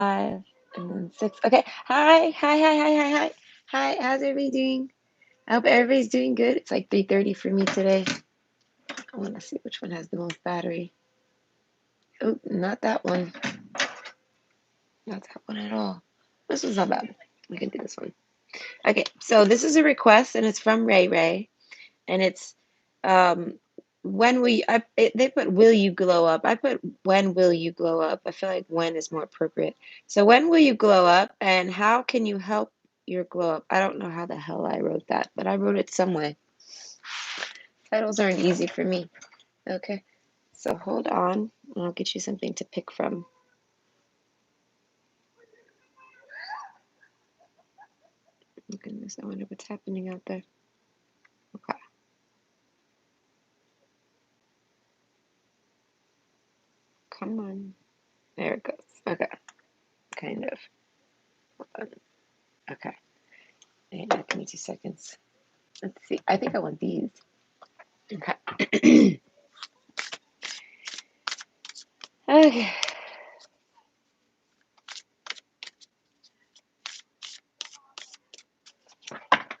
5 and then 6. Okay. Hi. Hi, how's everybody doing? I hope everybody's doing good. It's like 3:30 for me today. I want to see which one has the most battery. Oh, not that one. Not that one at all. This one's not bad. We can do this one. Okay, so this is a request and it's from Ray Ray. And it's um when will you, they put will you glow up. I put when will you glow up. I feel like when is more appropriate. So when will you glow up and how can you help your glow up? I don't know how the hell I wrote that, but I wrote it some way. Titles aren't easy for me. Okay, so hold on, I'll get you something to pick from. Oh goodness, I wonder what's happening out there. Okay, come on, there it goes. Okay, kind of. Okay, hey, give me 2 seconds. Let's see. I think I want these. Okay. Okay.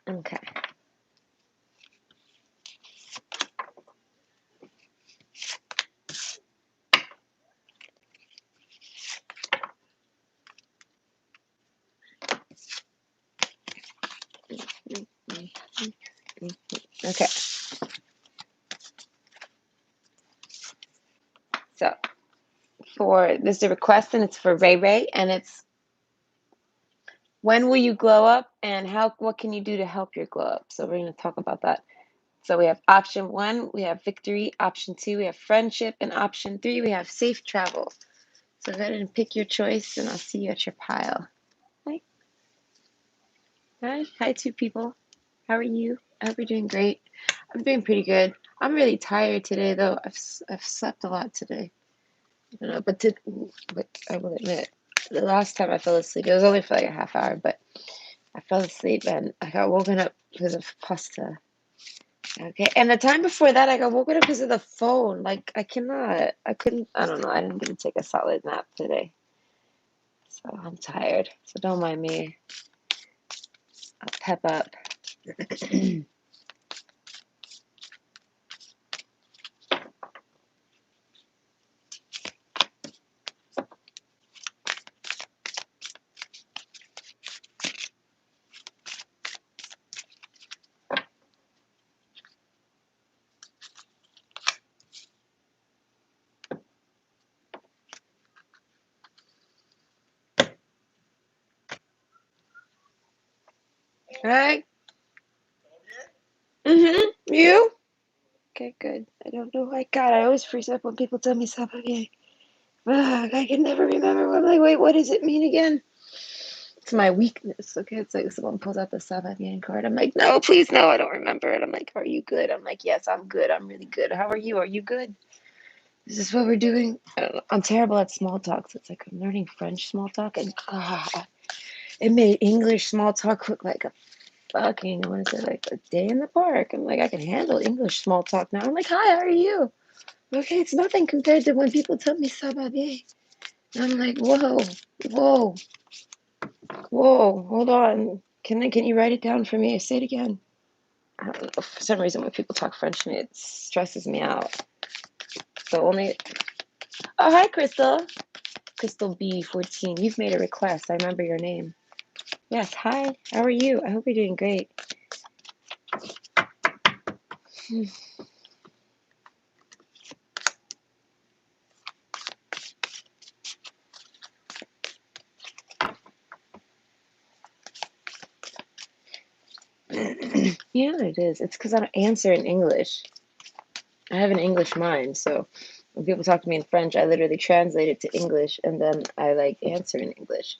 Okay. Okay. So for this is a request and it's for Ray Ray and it's when will you glow up and what can you do to help your glow up? So we're going to talk about that. So we have option 1, we have victory. Option 2, we have friendship. And option 3, we have safe travel. So go ahead and pick your choice and I'll see you at your pile. Hi. Hi. Hi, 2 people. How are you? I hope you're doing great. I'm doing pretty good. I'm really tired today though. I've slept a lot today. I don't know, but I will admit, the last time I fell asleep, it was only for like a half hour, but I fell asleep and I got woken up because of pasta. Okay, and the time before that, I got woken up because of the phone. Like, I couldn't, I don't know, I didn't get to take a solid nap today. So I'm tired. So don't mind me. I'll pep up. All right. You? Okay, good. I don't know. My God, I always freeze up when people tell me something. Ugh, I can never remember. I'm like, wait, what does it mean again? It's my weakness. Okay, it's like someone pulls out the Sabavian card. I'm like, no, please, no, I don't remember it. I'm like, are you good? I'm like, yes, I'm good. I'm really good. How are you? Are you good? Is this what we're doing? I don't know. I'm terrible at small talk. So it's like I'm learning French small talk, and it made English small talk look like a fucking, what is it, like a day in the park. I'm like, I can handle English small talk now. I'm like, hi, how are you? Okay, it's nothing compared to when people tell me ça va bien. I'm like, whoa, hold on. Can you write it down for me? Say it again. I don't know. For some reason, when people talk French to me, it stresses me out. So only. Oh, hi, Crystal. Crystal B14. You've made a request. I remember your name. Yes. Hi. How are you? I hope you're doing great. Yeah, it is. It's because I don't answer in English. I have an English mind, so when people talk to me in French, I literally translate it to English and then I like answer in English.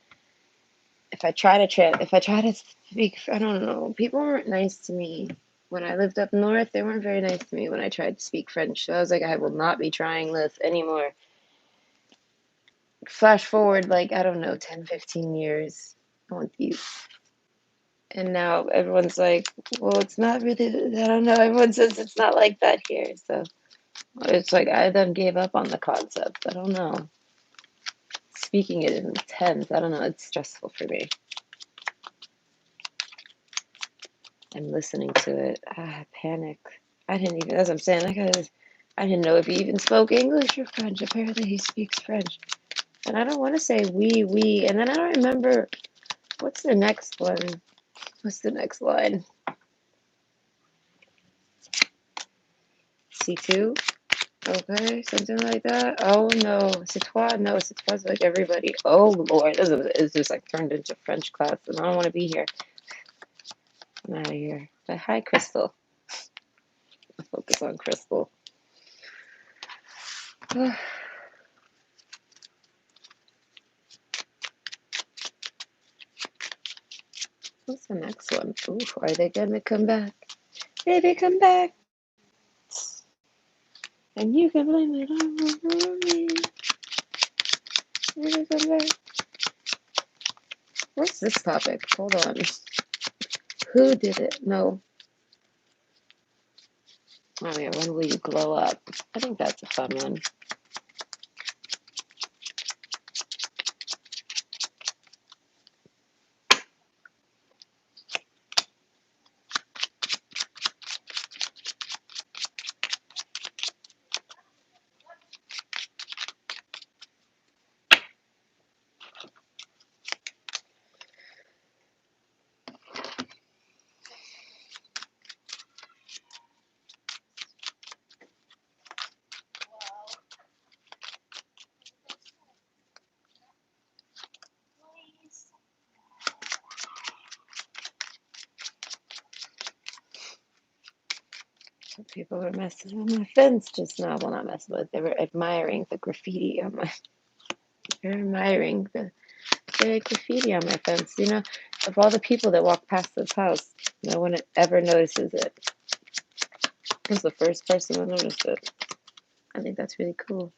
If I try to speak, I don't know. People weren't nice to me when I lived up north. They weren't very nice to me when I tried to speak French. So I was like, I will not be trying this anymore. Flash forward, like, I don't know, 10, 15 years. I want these. And now everyone's like, well, it's not really, I don't know. Everyone says it's not like that here. So it's like I then gave up on the concept. I don't know. speaking it in tense. I don't know. It's stressful for me. I'm listening to it. I panic. I didn't even, as I'm saying, I didn't know if he even spoke English or French. Apparently he speaks French. And I don't want to say we. And then I don't remember, what's the next one? What's the next line? C2? Okay, something like that. Oh no, c'est toi? No, c'est toi's like everybody. Oh Lord, this is just like turned into French class, and I don't want to be here. I'm out of here. But hi, Crystal. I'll focus on Crystal. What's the next one? Ooh, are they gonna come back? Baby, come back. And you can blame it on me. Baby, come back. What's this topic? Hold on. Who did it? No. Oh yeah, when will you glow up? I think that's a fun one. Some people were messing with my fence just now. Well, not messing with. They were admiring the graffiti on my. They're admiring the graffiti on my fence. You know, of all the people that walk past this house, no one ever notices it. I was the first person to notice it. I think that's really cool.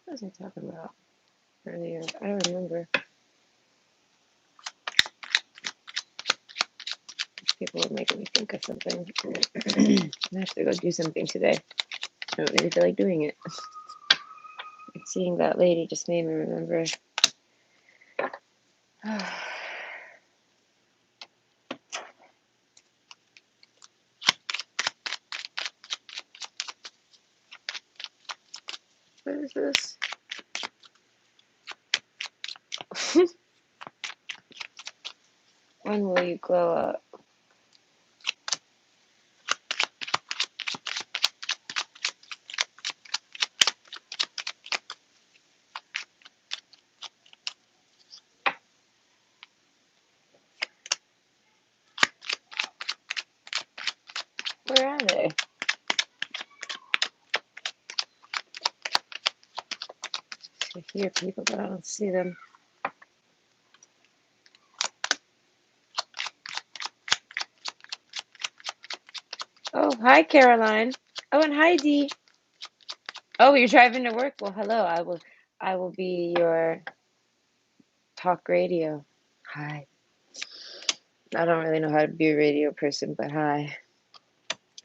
What was I talking about earlier? I don't remember. People were making me think of something. I have to go do something today. I don't really feel like doing it. Seeing that lady just made me remember. What is this? When will you glow up? Where are they? I hear people, but I don't see them. Oh, hi, Caroline. Oh, and hi, Dee. Oh, you're driving to work? Well, hello. I will be your talk radio. Hi. I don't really know how to be a radio person, but hi.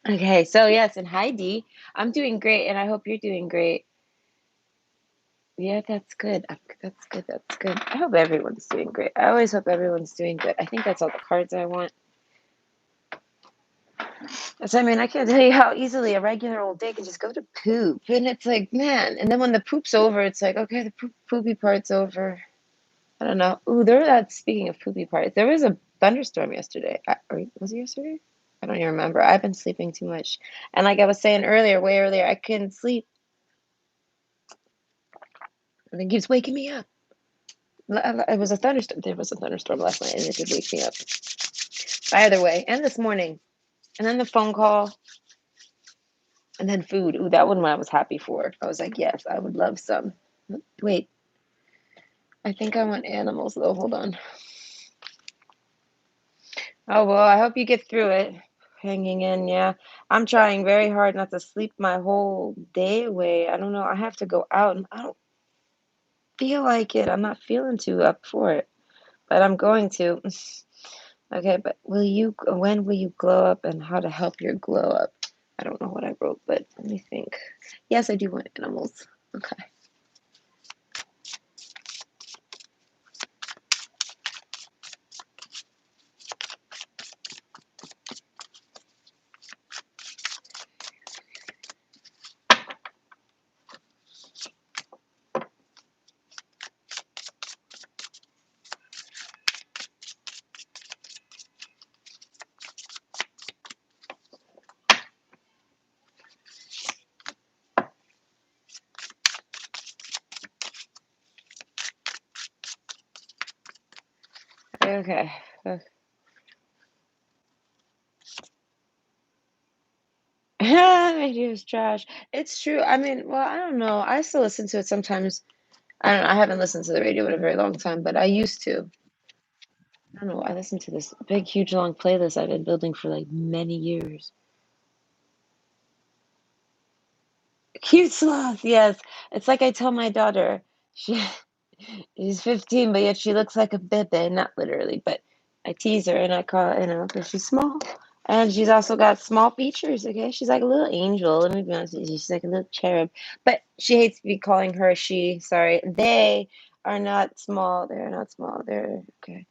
Okay, so yes, and hi, Dee. I'm doing great, and I hope you're doing great. Yeah, that's good. That's good. That's good. I hope everyone's doing great. I always hope everyone's doing good. I think that's all the cards I want. So, I mean, I can't tell you how easily a regular old day can just go to poop. And it's like, man. And then when the poop's over, it's like, okay, the poopy part's over. I don't know. Ooh, speaking of poopy parts, there was a thunderstorm yesterday. Or was it yesterday? I don't even remember. I've been sleeping too much. And like I was saying earlier, way earlier, I couldn't sleep. And it keeps waking me up. It was a thunderstorm. There was a thunderstorm last night, and it did wake me up. Either way, and this morning, and then the phone call, and then food. Ooh, that one I was happy for. I was like, yes, I would love some. Wait, I think I want animals though. Hold on. Oh well, I hope you get through it. Hanging in, yeah. I'm trying very hard not to sleep my whole day away. I don't know. I have to go out, and I don't feel like it. I'm not feeling too up for it, but I'm going to. Okay, but when will you glow up and how to help your glow up? I don't know what I wrote, but let me think. Yes, I do want animals. Okay. Okay. Radio's trash. It's true. I mean, well, I don't know. I still listen to it sometimes. I don't know. I haven't listened to the radio in a very long time, but I used to. I don't know. I listen to this big, huge, long playlist I've been building for like many years. Cute sloth, yes. It's like I tell my daughter, she she's 15, but yet she looks like a bebe, not literally, but I tease her and I call her, because she's small. And she's also got small features, okay? She's like a little angel. Let me be honest with you. She's like a little cherub. But she hates me calling her she. Sorry. They are not small. They're not small. They're okay.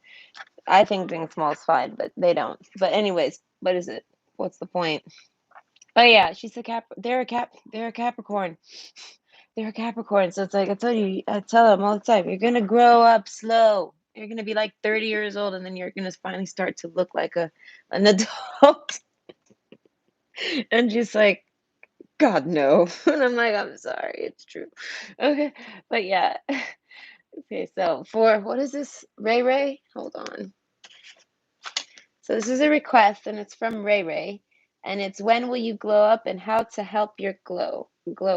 I think being small is fine, but they don't. But anyways, what is it? What's the point? Oh yeah, she's a cap. They're a Capricorn. They're a Capricorn. So it's like I tell them all the time, you're gonna grow up slow. You're gonna be like 30 years old, and then you're gonna finally start to look like an adult. And just like, God no. And I'm like, I'm sorry, it's true. Okay, but yeah. Okay, so for what is this? Ray Ray? Hold on. So this is a request, and it's from Ray Ray, and it's when will you glow up and how to help your glow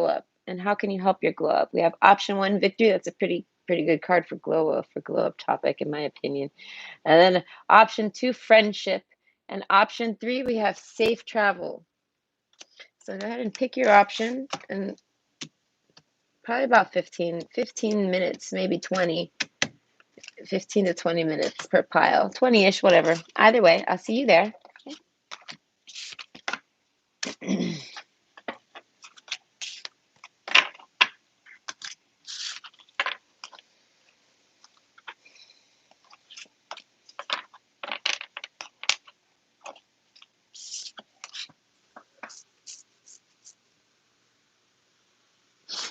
up, and how can you help your glow up? We have option one, victory. That's a pretty good card for glow up topic, in my opinion. And then option two, friendship, and option three, we have safe travel. So go ahead and pick your option, and probably about 15 minutes, maybe 20, 15 to 20 minutes per pile, 20-ish, whatever. Either way, I'll see you there.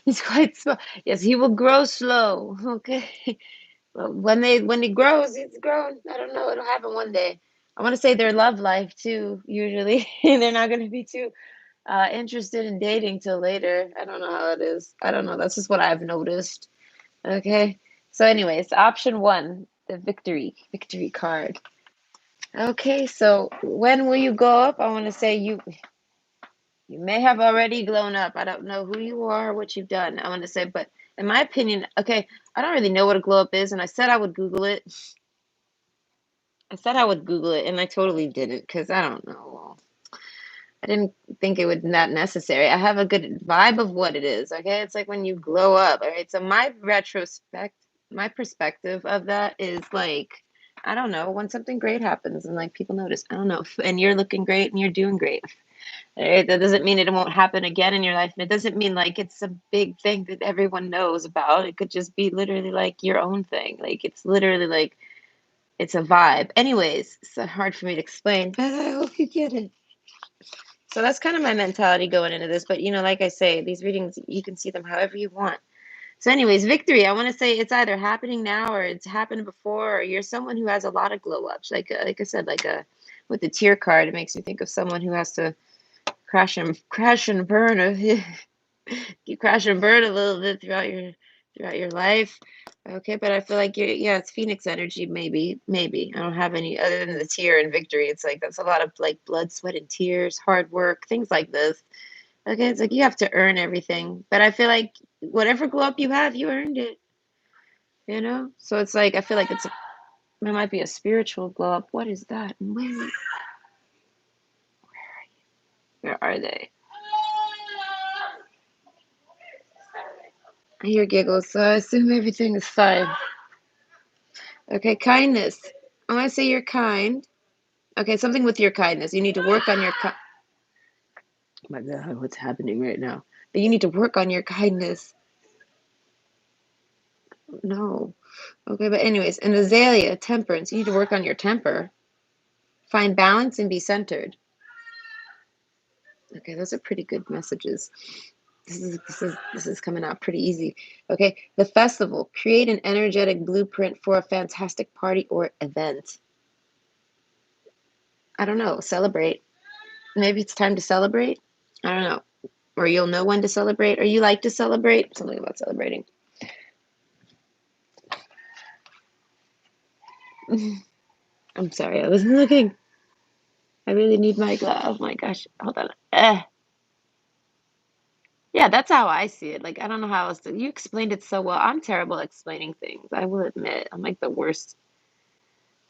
He's quite small. Yes, he will grow slow. Okay. Well, when he grows, he's grown. I don't know. It'll happen one day. I want to say their love life too. Usually, they're not going to be too interested in dating till later. I don't know how it is. I don't know. That's just what I've noticed. Okay. So, anyways, option one, the victory card. Okay. So, when will you go up? I want to say you may have already grown up. I don't know who you are or what you've done. I want to say, but in my opinion, okay, I don't really know what a glow up is, and I said I would Google it. I said I would Google it, and I totally didn't because I don't know. I didn't think it would not necessary. I have a good vibe of what it is. Okay, it's like when you glow up. All right, so my perspective of that is like, I don't know, when something great happens and like people notice. I don't know, and you're looking great and you're doing great. Right? That doesn't mean it won't happen again in your life. And it doesn't mean like it's a big thing that everyone knows about. It could just be literally like your own thing. Like it's literally like it's a vibe. Anyways, it's hard for me to explain, but I hope you get it. So that's kind of my mentality going into this. But like I say, these readings you can see them however you want. So, anyways, victory. I want to say it's either happening now or it's happened before, or you're someone who has a lot of glow ups. Like I said, with the tear card, it makes me think of someone who has to crash and burn. You crash and burn a little bit throughout your life. Okay, but I feel like yeah, it's Phoenix energy. Maybe I don't have any other than the tear and victory. It's like that's a lot of like blood, sweat, and tears, hard work, things like this. Okay, it's like you have to earn everything. But I feel like whatever glow up you have, you earned it. So it's like I feel like it might be a spiritual glow up. What is that? Where are they? I hear giggles, so I assume everything is fine. Okay, kindness. I want to say you're kind. Okay, something with your kindness. You need to work on your. Oh my God, what's happening right now? But you need to work on your kindness. No. Okay, but anyways, and azalea, temperance. You need to work on your temper. Find balance and be centered. Okay, those are pretty good messages. This is coming out pretty easy. Okay, the festival. Create an energetic blueprint for a fantastic party or event. I don't know. Celebrate. Maybe it's time to celebrate. I don't know. Or you'll know when to celebrate, or you like to celebrate. Something about celebrating. I'm sorry, I wasn't looking. I really need my glove. Oh my gosh. Hold on. Yeah, that's how I see it. Like, I don't know how else to. You explained it so well. I'm terrible at explaining things. I will admit. I'm like the worst.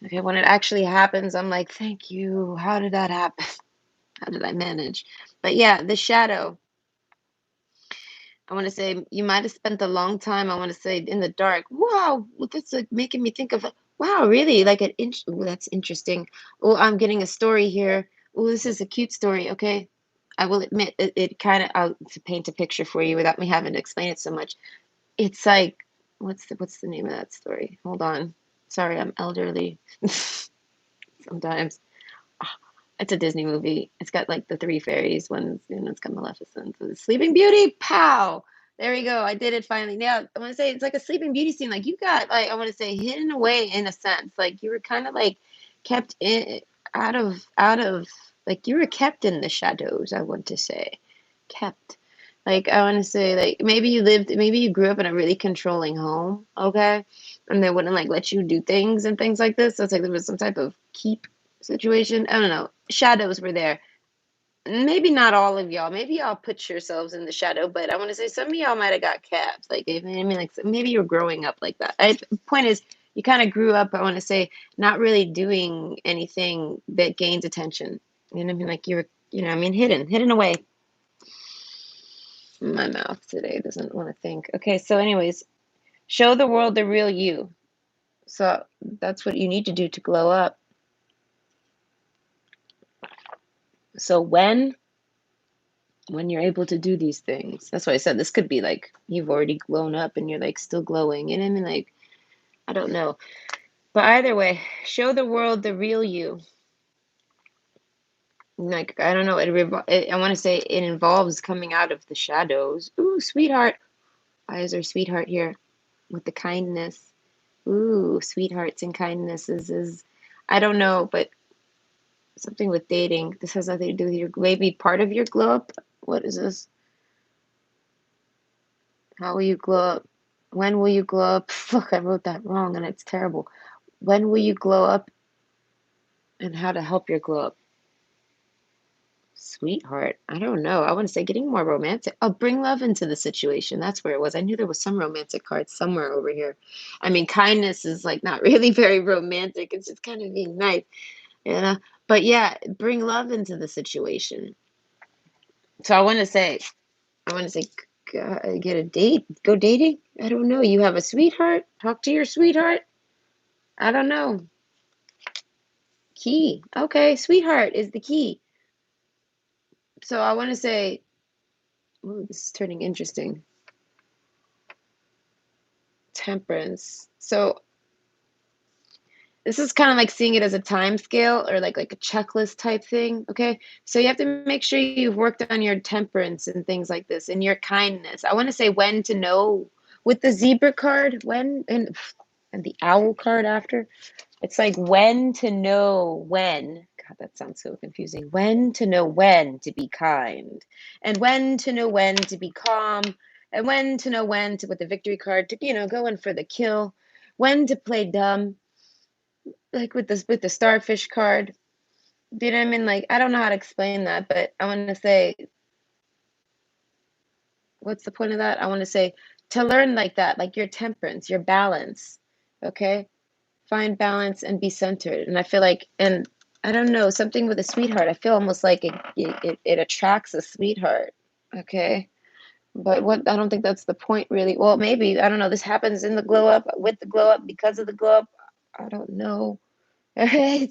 Okay, when it actually happens, I'm like, thank you. How did that happen? How did I manage? But yeah, the shadow. I want to say you might have spent a long time. I want to say in the dark. Wow, well, that's like making me think of. Wow, really? Like an inch. Oh, that's interesting. Oh, I'm getting a story here. Oh, this is a cute story. Okay, I will admit it kind of. I'll to paint a picture for you without me having to explain it so much. It's like what's the name of that story? Hold on. Sorry, I'm elderly. Sometimes. It's a Disney movie. It's got like the three fairies. It's got Maleficent. The Sleeping Beauty. Pow! There we go. I did it finally. Now I want to say it's like a Sleeping Beauty scene. Like you got like I want to say hidden away in a sense. Like you were kind of like kept in out of like you were kept in the shadows. I want to say kept. Like I want to say like maybe you grew up in a really controlling home. Okay, and they wouldn't like let you do things and things like this. So it's like there was some type of keep situation. I don't know. Shadows were there. Maybe not all of y'all. Maybe y'all put yourselves in the shadow, but I want to say some of y'all might have got capped. Like, I mean, like maybe you're growing up like that. Point is, you kind of grew up. I want to say not really doing anything that gains attention. You know what I mean? Like I mean, hidden away. My mouth today doesn't want to think. Okay, so anyways, show the world the real you. So that's what you need to do to glow up. So when you're able to do these things. That's why I said this could be like you've already grown up and you're like still glowing. And I mean, like, I don't know. But either way, show the world the real you. Like, I don't know. I want to say it involves coming out of the shadows. Ooh, sweetheart. Why is there sweetheart here with the kindness? Ooh, sweethearts and kindnesses is, I don't know, but something with dating. This has nothing to do with your, maybe part of your glow up. What is this? How will you glow up? When will you glow up? Fuck, I wrote that wrong and it's terrible. When will you glow up and how to help your glow up? Sweetheart. I don't know. I want to say getting more romantic. Oh, bring love into the situation. That's where it was. I knew there was some romantic cards somewhere over here. I mean, kindness is like not really very romantic. It's just kind of being nice, you know? But yeah, bring love into the situation. So I want to say, get a date, go dating. I don't know. You have a sweetheart. Talk to your sweetheart. I don't know. Key. Okay, sweetheart is the key. So I want to say, ooh, this is turning interesting. Temperance. So this is kind of like seeing it as a time scale or like a checklist type thing. Okay. So you have to make sure you've worked on your temperance and things like this and your kindness. I want to say when to know with the zebra card, when and the owl card after. It's like when to know when. God, that sounds so confusing. When to know when to be kind, and when to know when to be calm, and when to know when to, with the victory card, to, go in for the kill, when to play dumb, like with the starfish card. Do you know what I mean? Like, I don't know how to explain that, but I want to say, what's the point of that? I want to say to learn like that, like your temperance, your balance. Okay, find balance and be centered. And I feel like, and I don't know, something with a sweetheart. I feel almost like it attracts a sweetheart. Okay. But what, I don't think that's the point really. Well, maybe, I don't know. This happens in the glow up, with the glow up, because of the glow up. I don't know. All right.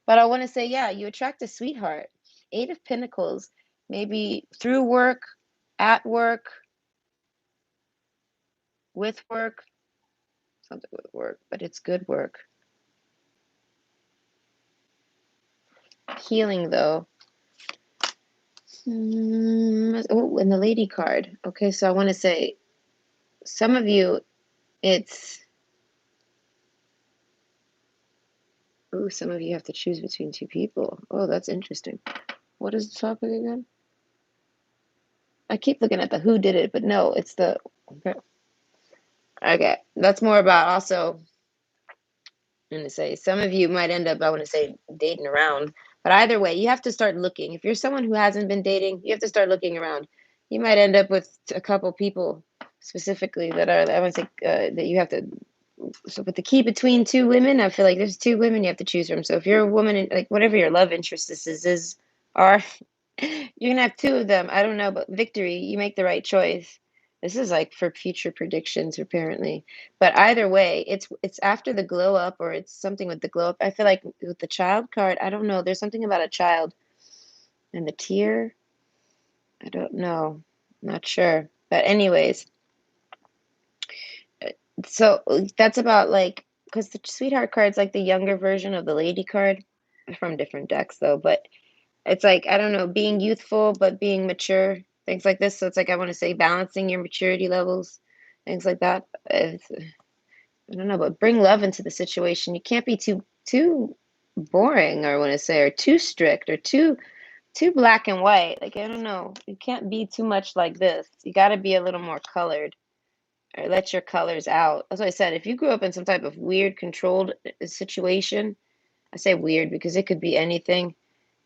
But I want to say, yeah, you attract a sweetheart. Eight of Pentacles, maybe through work, at work, with work, something with work, but it's good work. Healing, though. Oh, and the lady card. Okay, so I want to say, some of you, it's, oh, some of you have to choose between two people. Oh, that's interesting. What is the topic again? I keep looking at the who did it, but no, it's the, okay. Okay, that's more about also, I'm going to say, some of you might end up, I want to say, dating around. But either way, you have to start looking. If you're someone who hasn't been dating, you have to start looking around. You might end up with a couple people specifically that are, I want to say, that you have to. So with the key between two women, I feel like there's two women you have to choose from. So if you're a woman, like whatever your love interest is are, you're gonna have two of them. I don't know, but victory, you make the right choice. This is like for future predictions, apparently. But either way, it's after the glow up, or it's something with the glow up. I feel like with the child card, I don't know. There's something about a child and the tear. I don't know. Not sure. But anyways, so that's about like, because the sweetheart card's like the younger version of the lady card from different decks though. But it's like, I don't know, being youthful but being mature, things like this. So it's like, I want to say balancing your maturity levels, things like that. I don't know, but bring love into the situation. You can't be too boring, or I want to say, or too strict, or too black and white. Like, I don't know, you can't be too much like this. You got to be a little more colored, or let your colors out. That's what I said. If you grew up in some type of weird, controlled situation, I say weird because it could be anything,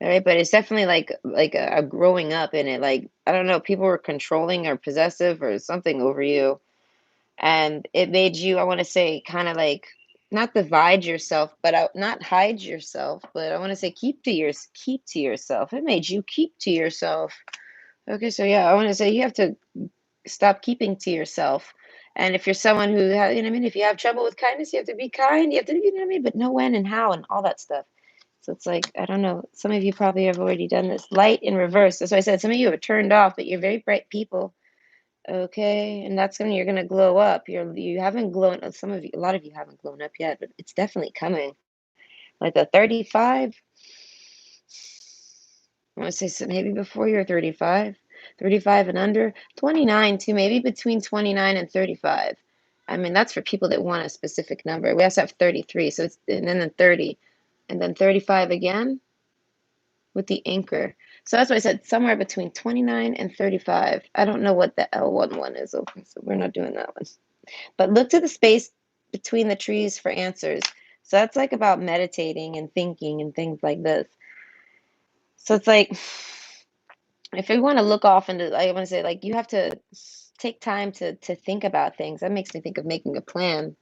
all right? But it's definitely like a growing up in it. Like, I don't know, people were controlling or possessive or something over you, and it made you, I want to say, kind of like not divide yourself, but not hide yourself. But I want to say keep to yourself. It made you keep to yourself. Okay, so yeah, I want to say you have to stop keeping to yourself. And if you're someone who has, you know what I mean, if you have trouble with kindness, you have to be kind. You have to, you know what I mean, but know when and how and all that stuff. So it's like, I don't know. Some of you probably have already done this. Light in reverse. That's why I said some of you are turned off, but you're very bright people. Okay, and that's when you're gonna glow up. You haven't glown. Some of you, a lot of you haven't glown up yet, but it's definitely coming. Like the 35. I want to say, so maybe before you're 35, 35 and under, 29 too, maybe between 29 and 35. I mean, that's for people that want a specific number. We also have 33, so it's, and then 30, and then 35 again with the anchor. So that's why I said somewhere between 29 and 35. I don't know what the L11 is. Okay, so we're not doing that one. But look to the space between the trees for answers. So that's like about meditating and thinking and things like this. So it's like, if you want to look off into, I want to say, like, you have to take time to think about things. That makes me think of making a plan.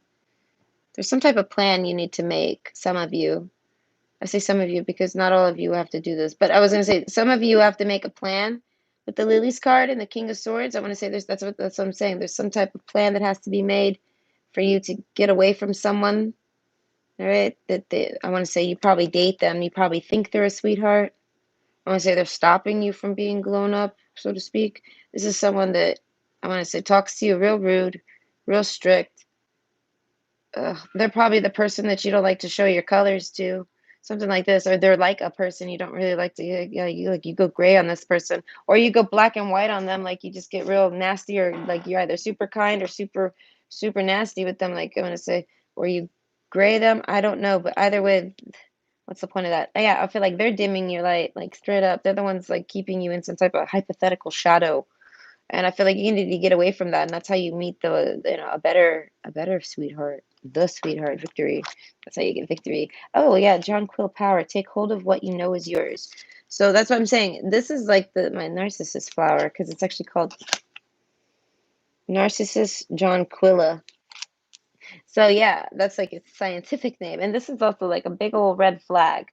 There's some type of plan you need to make. Some of you, I say some of you because not all of you have to do this, but I was going to say some of you have to make a plan with the Lily's card and the King of Swords. I want to say that's what I'm saying. There's some type of plan that has to be made for you to get away from someone. All right, I want to say you probably date them. You probably think they're a sweetheart. I want to say they're stopping you from being grown up, so to speak. This is someone that I want to say talks to you real rude, real strict. They're probably the person that you don't like to show your colors to, something like this, or they're like a person you don't really like to. Yeah, you like you go gray on this person, or you go black and white on them, like you just get real nasty, or like you're either super kind or super nasty with them. Like I'm gonna say, or you gray them. I don't know, but either way, what's the point of that? Yeah, I feel like they're dimming your light, like straight up. They're the ones like keeping you in some type of hypothetical shadow. And I feel like you need to get away from that, and that's how you meet a better sweetheart, the sweetheart victory. That's how you get victory. Oh yeah, John Quill Power. Take hold of what you know is yours. So that's what I'm saying. This is like my narcissist flower because it's actually called Narcissus John Quilla. So yeah, that's like its scientific name. And this is also like a big old red flag.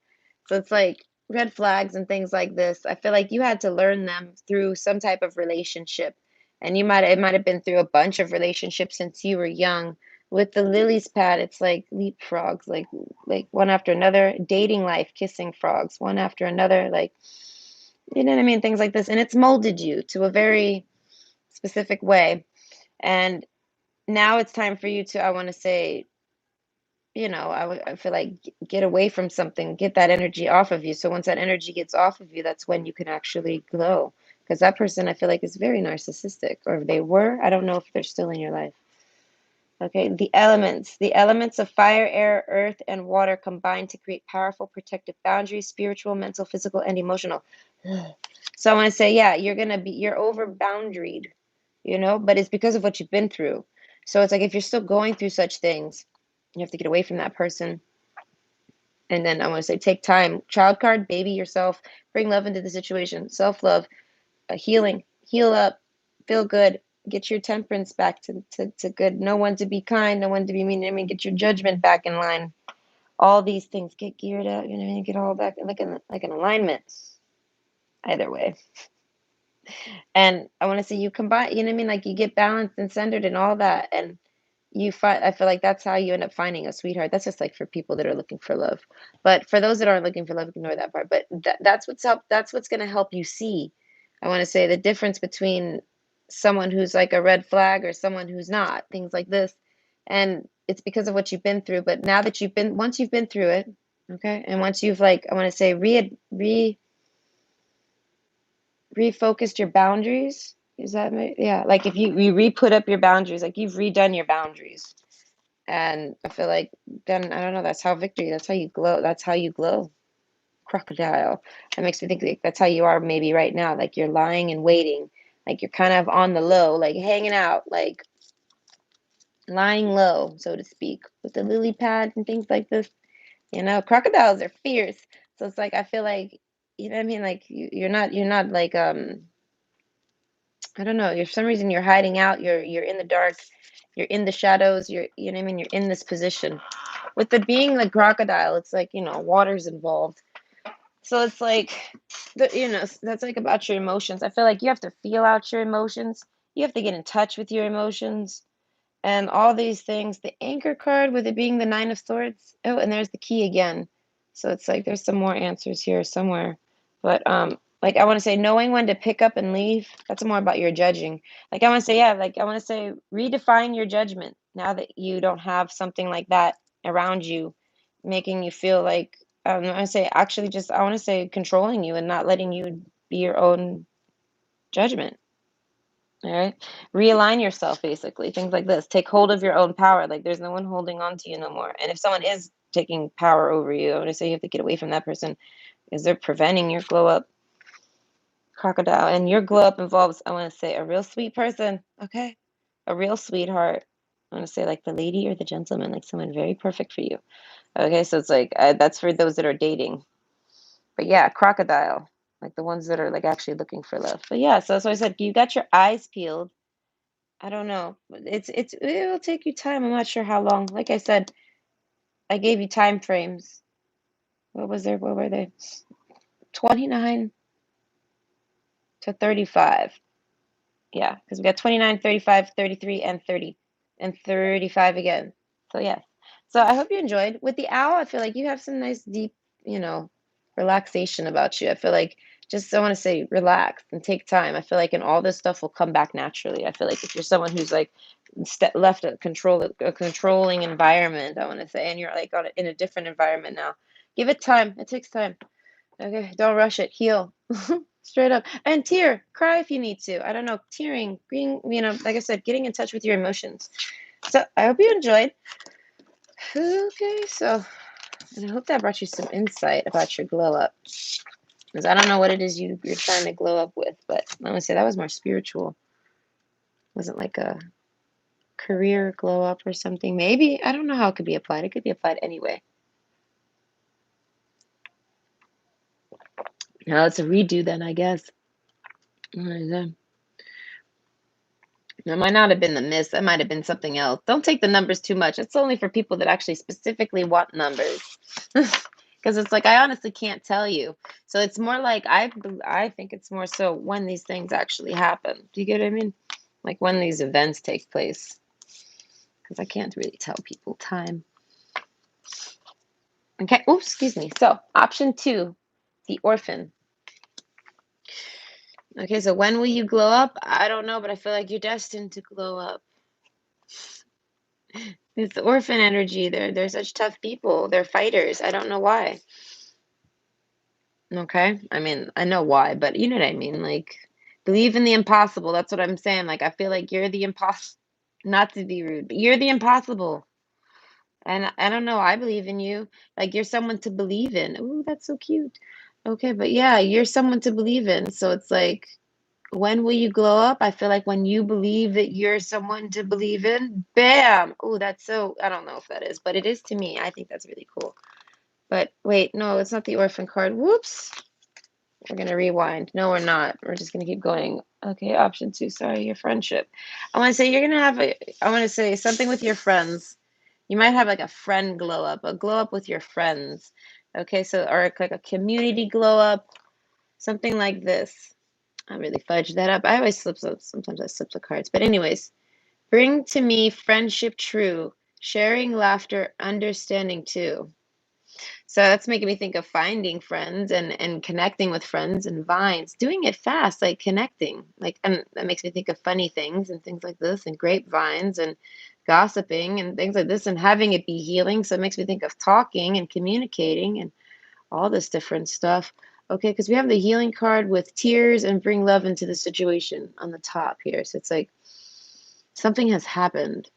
So it's like red flags and things like this. I feel like you had to learn them through some type of relationship. And it might have been through a bunch of relationships since you were young. With the lilies pad, it's like leapfrogs, like one after another, dating life, kissing frogs, one after another, like you know what I mean, things like this. And it's molded you to a very specific way. And now it's time for you to, I want to say, I feel like get away from something, get that energy off of you. So once that energy gets off of you, that's when you can actually glow. Because that person, I feel like, is very narcissistic, or if they were, I don't know if they're still in your life. Okay, the elements of fire, air, earth, and water combine to create powerful protective boundaries, spiritual, mental, physical, and emotional. So I want to say, yeah, you're over boundaried, but it's because of what you've been through. So it's like if you're still going through such things, you have to get away from that person. And then I want to say, take time, child card, baby yourself, bring love into the situation, self love, healing, heal up, feel good, get your temperance back to good. No one to be kind, no one to be mean. I mean, get your judgment back in line. All these things get geared up, get all back like an alignment. Either way. And I want to see you combine, like you get balanced and centered and all that. And I feel like that's how you end up finding a sweetheart. That's just like for people that are looking for love. But for those that aren't looking for love, ignore that part. But that's what's going to help you see. I want to say the difference between someone who's like a red flag or someone who's not, things like this. And it's because of what you've been through. But now that once you've been through it, okay, and once you've like, I want to say refocused your boundaries. Is that right? Yeah, like if you re-put up your boundaries, like you've redone your boundaries. And I feel like then I don't know, that's how victory, that's how you glow. That's how you glow. Crocodile. That makes me think like that's how you are maybe right now. Like you're lying and waiting. Like you're kind of on the low, like hanging out, like lying low, so to speak, with the lily pads and things like this. Crocodiles are fierce. So it's like I feel like you know what I mean? Like you're not like I don't know. For some reason, you're hiding out. You're in the dark. You're in the shadows. You know what I mean. You're in this position. With it being the crocodile, it's like water's involved. So it's like, that's like about your emotions. I feel like you have to feel out your emotions. You have to get in touch with your emotions and all these things. The anchor card with it being the Nine of Swords. Oh, and there's the key again. So it's like there's some more answers here somewhere. But like I want to say knowing when to pick up and leave, that's more about your judging. Like I want to say, yeah, like I want to say redefine your judgment now that you don't have something like that around you, making you feel like I want to say actually just I want to say controlling you and not letting you be your own judgment. All right. Realign yourself, basically. Things like this. Take hold of your own power. Like there's no one holding on to you no more. And if someone is taking power over you, I want to say you have to get away from that person because they're preventing your glow up, crocodile. And your glow up involves, I want to say, a real sweet person. Okay. A real sweetheart. I want to say like the lady or the gentleman, like someone very perfect for you. Okay. So it's like that's for those that are dating. But yeah, crocodile. Like the ones that are like actually looking for love. But yeah, so that's why I said you got your eyes peeled. I don't know. It'll take you time. I'm not sure how long. Like I said, I gave you time frames. What were they? 29 to 35. Yeah, because we got 29, 35, 33, and 30, and 35 again. So yeah. So I hope you enjoyed. With the owl, I feel like you have some nice deep, relaxation about you. I feel like just I want to say relax and take time. I feel like and all this stuff will come back naturally. I feel like if you're someone who's like left a controlling environment, I want to say, and you're like in a different environment now, give it time. It takes time. Okay, don't rush it. Heal. Straight up. And tear. Cry if you need to. I don't know. Tearing, being, like I said, getting in touch with your emotions. So I hope you enjoyed. Okay, so and I hope that brought you some insight about your glow up. Because I don't know what it is you're trying to glow up with, but I'm gonna say that was more spiritual. Wasn't like a career glow up or something. Maybe. I don't know how it could be applied. It could be applied anyway. Now it's a redo then, I guess. That might not have been the miss. That might have been something else. Don't take the numbers too much. It's only for people that actually specifically want numbers. Because it's like I honestly can't tell you. So it's more like I think it's more so when these things actually happen. Do you get what I mean? Like when these events take place. Because I can't really tell people time. Okay. Oops, excuse me. So option 2, the orphan. Okay, so when will you glow up? I don't know, but I feel like you're destined to glow up. It's the orphan energy. They're such tough people. They're fighters. I don't know why. Okay? I mean, I know why, but you know what I mean. Like, believe in the impossible. That's what I'm saying. Like, I feel like you're the impossible. Not to be rude, but you're the impossible. And I don't know. I believe in you. Like, you're someone to believe in. Ooh, that's so cute. Okay, but yeah, you're someone to believe in. So it's like, when will you glow up? I feel like when you believe that you're someone to believe in, bam. Oh, that's so, I don't know if that is, but it is to me. I think that's really cool. But wait, no, it's not the orphan card. Whoops. We're going to rewind. No, we're not. We're just going to keep going. Okay, option 2. Sorry, your friendship. I want to say you're going to have I want to say something with your friends. You might have like a friend glow up, a glow up with your friends. Okay, so, or like a community glow up, something like this. I really fudged that up. I always slip up. Sometimes I slip the cards. But anyways, bring to me friendship true, sharing laughter, understanding too. So that's making me think of finding friends and connecting with friends and vines, doing it fast, like connecting. Like, and that makes me think of funny things and things like this and grapevines and gossiping and things like this and having it be healing. So it makes me think of talking and communicating and all this different stuff. Okay, because we have the healing card with tears and bring love into the situation on the top here. So it's like something has happened.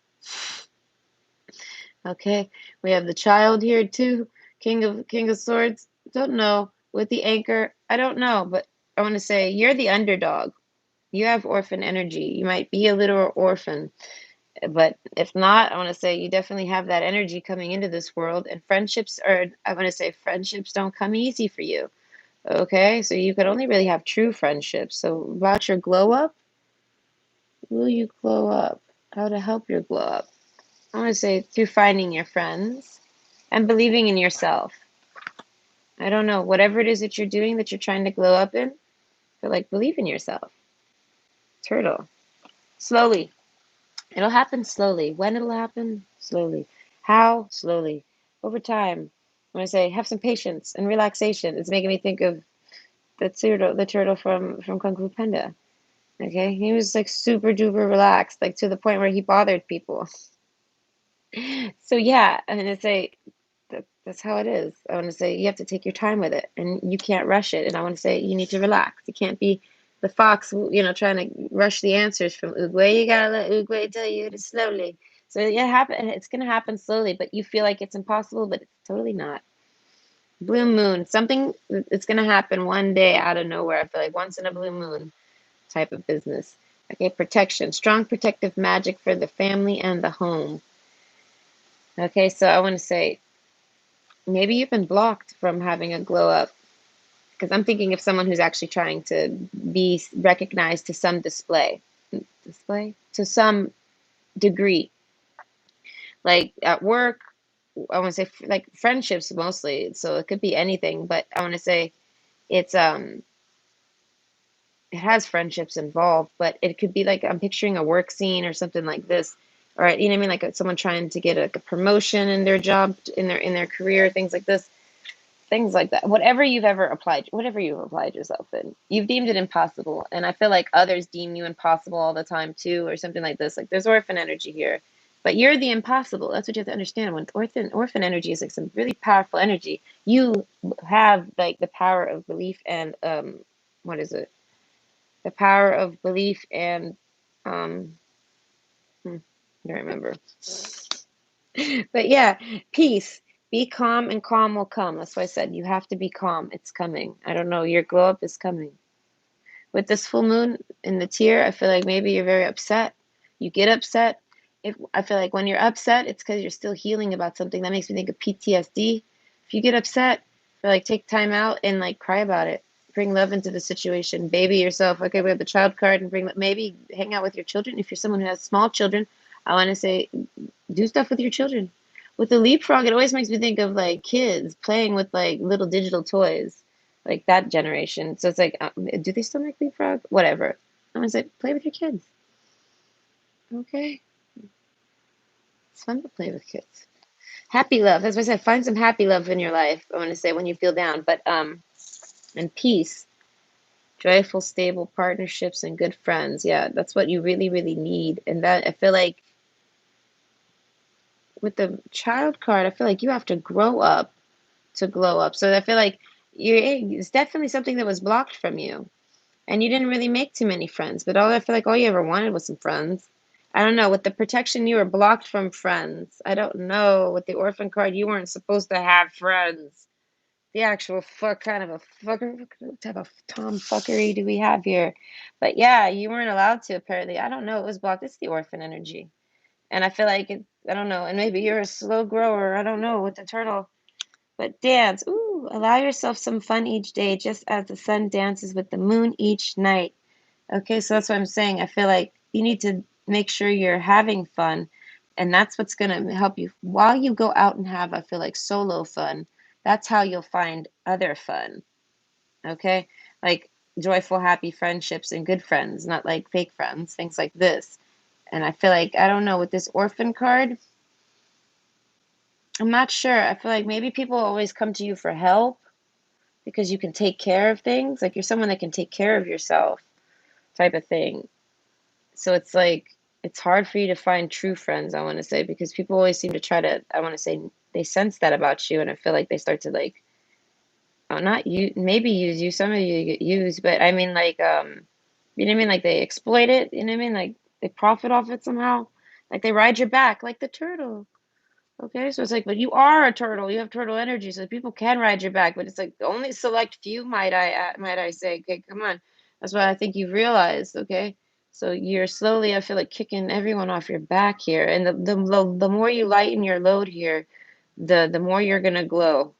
Okay, we have the child here too. King of Swords. Don't know. With the anchor, I don't know, but I want to say you're the underdog. You have orphan energy. You might be a little orphan, but if not, I want to say you definitely have that energy coming into this world. And friendships are, I want to say, friendships don't come easy for you. Okay, so you could only really have true friendships. So about your glow up, will you glow up? How to help your glow up? I want to say through finding your friends and believing in yourself. I don't know, whatever it is that you're doing that you're trying to glow up in, but like believe in yourself. Turtle. Slowly. It'll happen slowly. When it'll happen? Slowly. How? Slowly. Over time. I'm gonna say have some patience and relaxation. It's making me think of the turtle from Kung Fu Panda. Okay, he was like super duper relaxed, like to the point where he bothered people. So yeah, I'm gonna say that's how it is. I want to say you have to take your time with it, and you can't rush it. And I want to say you need to relax. You can't be the fox, trying to rush the answers from Oogway. You gotta let Oogway tell you to slowly. So yeah, happen. It's gonna happen slowly, but you feel like it's impossible, but it's totally not. Blue moon, something it's gonna happen one day out of nowhere. I feel like once in a blue moon type of business. Okay, protection, strong protective magic for the family and the home. Okay, so I want to say maybe you've been blocked from having a glow up because I'm thinking of someone who's actually trying to be recognized to some display to some degree, like at work. I want to say like friendships mostly, so it could be anything, but I want to say it's it has friendships involved, but it could be like I'm picturing a work scene or something like this, or you know what I mean, like someone trying to get a promotion in their job, in their career, things like this. things like that. Whatever you've applied yourself in, you've deemed it impossible. And I feel like others deem you impossible all the time too, or something like this. Like there's orphan energy here, but you're the impossible. That's what you have to understand. When orphan energy is like some really powerful energy, you have like the power of belief and what is it? The power of belief and um, I don't remember. But yeah, peace. Be calm and calm will come. That's why I said you have to be calm. It's coming. I don't know. Your glow up is coming. With this full moon in the tear, I feel like maybe you're very upset. You get upset. If I feel like when you're upset, it's because you're still healing about something. That makes me think of PTSD. If you get upset, I feel like take time out and like cry about it. Bring love into the situation. Baby yourself. Okay, we have the child card and bring maybe hang out with your children. If you're someone who has small children, I want to say do stuff with your children. With the leapfrog, it always makes me think of like kids playing with like little digital toys, like that generation. So it's like, do they still make leapfrog? Whatever. I was like, play with your kids. Okay, it's fun to play with kids. Happy love. That's what I said. Find some happy love in your life. I want to say when you feel down, but and peace, joyful, stable partnerships, and good friends. Yeah, that's what you really, really need. And that I feel like with the child card, I feel like you have to grow up to glow up. So I feel like it's definitely something that was blocked from you. And you didn't really make too many friends, but I feel like all you ever wanted was some friends. I don't know. With the protection, you were blocked from friends. I don't know. With the orphan card, you weren't supposed to have friends. The actual fuck kind of a fucker. What type of tomfuckery do we have here? But yeah, you weren't allowed to, apparently. I don't know. It was blocked. It's the orphan energy. And I feel like I don't know. And maybe you're a slow grower. I don't know with the turtle. But dance. Ooh, allow yourself some fun each day, just as the sun dances with the moon each night. Okay, so that's what I'm saying. I feel like you need to make sure you're having fun, and that's what's going to help you while you go out and have, I feel like, solo fun. That's how you'll find other fun. Okay, like joyful, happy friendships and good friends, not like fake friends, things like this. And I feel like, I don't know, with this orphan card, I'm not sure. I feel like maybe people always come to you for help because you can take care of things. Like you're someone that can take care of yourself, type of thing. So it's like it's hard for you to find true friends, I want to say, because people always seem to try to, I want to say, they sense that about you, and I feel like they start to like, oh, not you, maybe use you. Some of you get used, but I mean, like, you know what I mean? Like they exploit it. You know what I mean? Like they profit off it somehow. Like they ride your back, like the turtle. Okay, so it's like, but you are a turtle. You have turtle energy, so people can ride your back. But it's like only select few, might I say? Okay, come on. That's what I think you've realized. Okay, so you're slowly, I feel like, kicking everyone off your back here, and the more you lighten your load here, the more you're gonna glow.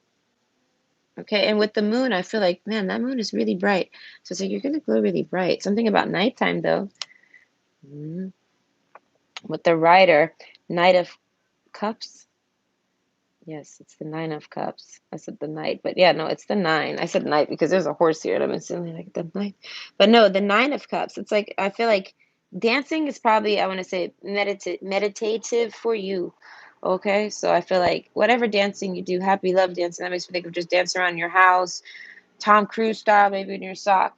Okay, and with the moon, I feel like, man, that moon is really bright. So it's like you're gonna glow really bright. Something about nighttime though. Mhm. With the rider, Knight of Cups. Yes, it's the Nine of Cups. I said the knight, but yeah, no, it's the nine. I said knight because there's a horse here, and I'm assuming like the knight. But no, the Nine of Cups. It's like I feel like dancing is probably, I want to say, meditative for you. Okay, so I feel like whatever dancing you do, happy love dancing. That makes me think of just dancing around your house, Tom Cruise style, maybe in your sock,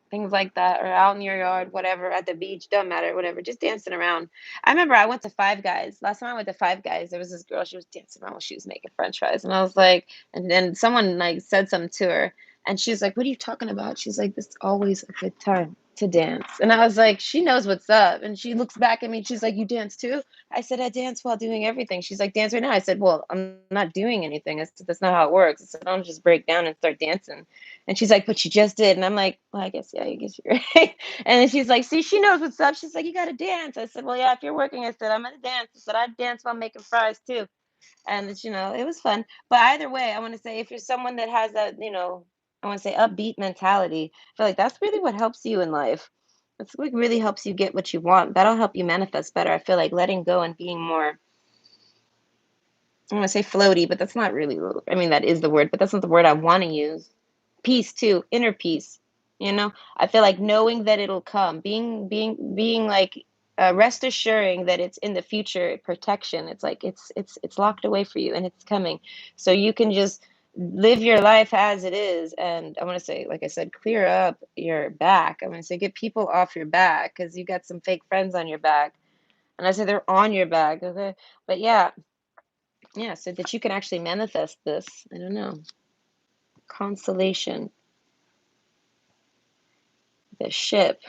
things like that, or out in your yard, whatever, at the beach, don't matter, whatever, just dancing around. I remember I went to Five Guys. Last time I went to Five Guys, there was this girl, she was dancing around while she was making French fries. And I was like, and then someone like said something to her, and she's like, what are you talking about? She's like, this is always a good time to dance. And I was like, she knows what's up. And she looks back at me and she's like, you dance too? I said, I dance while doing everything. She's like, dance right now. I said, well, I'm not doing anything. I said, that's not how it works. I said, I don't just break down and start dancing. And she's like, but you just did. And I'm like, well, I guess, yeah, I guess you're right. And then she's like, see, she knows what's up. She's like, you got to dance. I said, well, yeah, if you're working, I said, I'm going to dance. I said, I dance while making fries too. And it's, it was fun. But either way, I want to say, if you're someone that has that, I want to say upbeat mentality, I feel like that's really what helps you in life. That's what really helps you get what you want. That'll help you manifest better. I feel like letting go and being more, I want to say floaty, but that's not really, I mean, that is the word, but that's not the word I want to use. Peace too, inner peace. I feel like knowing that it'll come, being like rest assuring that it's in the future, protection. It's like it's locked away for you and it's coming. So you can just live your life as it is. And I want to say, like I said, clear up your back. I want to say, get people off your back because you got some fake friends on your back. And I say they're on your back, okay? But yeah, yeah, so that you can actually manifest this. I don't know. Constellation, the ship.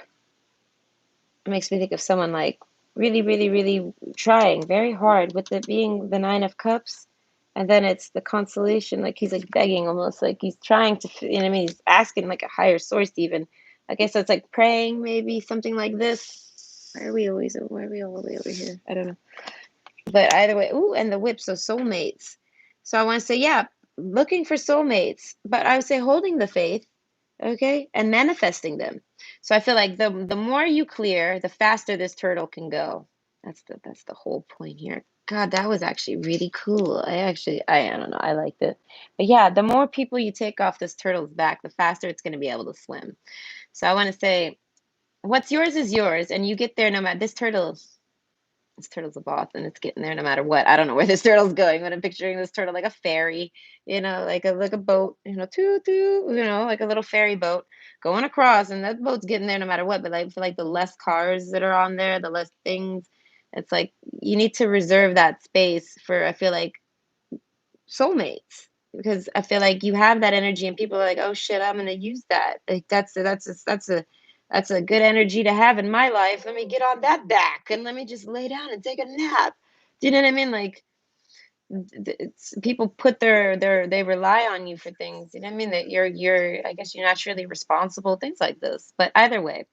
It makes me think of someone like really, really, really trying very hard with it being the Nine of Cups. And then it's the constellation, like he's like begging almost, like he's trying to, you know what I mean? He's asking like a higher source even. I guess it's like praying, maybe something like this. Why are we all the way over here? I don't know. But either way, ooh, and the whip, so soulmates. So I want to say, yeah, looking for soulmates, but I would say holding the faith, okay, and manifesting them. So I feel like the more you clear, the faster this turtle can go. That's the whole point here. God, that was actually really cool. I don't know, I liked it. But yeah, the more people you take off this turtle's back, the faster it's going to be able to swim. So I want to say, what's yours is yours, and you get there no matter this turtle's a boss and it's getting there no matter what. I don't know where this turtle's going, but I'm picturing this turtle like a ferry, like a boat, toot toot, like a little ferry boat going across, and that boat's getting there no matter what. But like, I feel like the less cars that are on there, the less things. It's like you need to reserve that space for, I feel like, soulmates, because I feel like you have that energy and people are like, oh shit, I'm gonna use that. Like that's a good energy to have in my life. Let me get on that back and let me just lay down and take a nap. Do you know what I mean? Like it's people put they rely on you for things. You know what I mean? That you're I guess you're naturally responsible, things like this. But either way,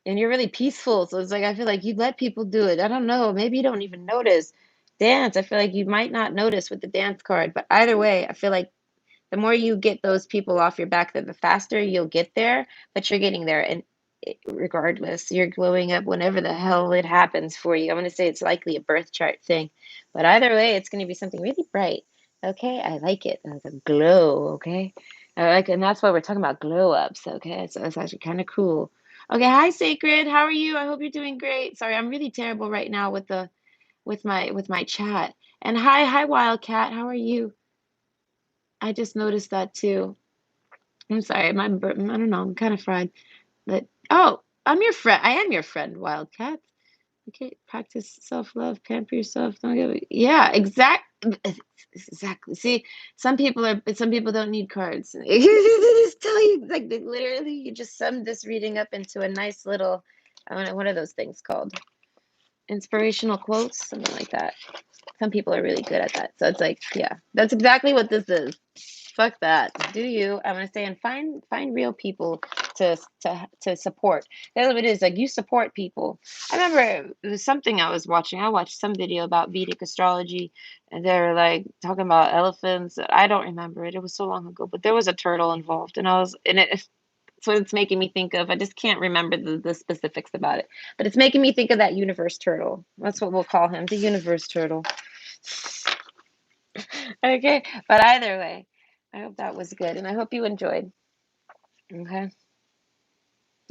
and you're really peaceful. So it's like I feel like you let people do it. I don't know. Maybe you don't even notice. Dance. I feel like you might not notice with the dance card, but either way, I feel like the more you get those people off your back, the faster you'll get there. But you're getting there, and regardless, you're glowing up whenever the hell it happens for you. I'm going to say it's likely a birth chart thing, but either way, it's going to be something really bright. Okay, I like it. The glow. Okay, I like, and that's why we're talking about glow ups. Okay, so that's actually kind of cool. Okay, hi Sacred. How are you? I hope you're doing great. Sorry, I'm really terrible right now with the with my chat. And hi Wildcat. How are you? I just noticed that too. I'm sorry, I don't know, I'm kind of fried. But oh, I'm your friend. I am your friend, Wildcat. Okay, practice self-love, pamper yourself. Don't give yeah, exactly. See, some people don't need cards. They just tell you like literally you just summed this reading up into a nice little I don't know what are those things called? Inspirational quotes, something like that. Some people are really good at that. So it's like, yeah, that's exactly what this is. Fuck that. Do you? I'm gonna say and find real people to support. That's what it is. Like you support people. I remember it was something I was watching. I watched some video about Vedic astrology, and they were like talking about elephants. I don't remember it. It was so long ago, but there was a turtle involved, and I was in it. So it's making me think of. I just can't remember the specifics about it, but it's making me think of that universe turtle. That's what we'll call him, the universe turtle. Okay, but either way, I hope that was good, and I hope you enjoyed. Okay.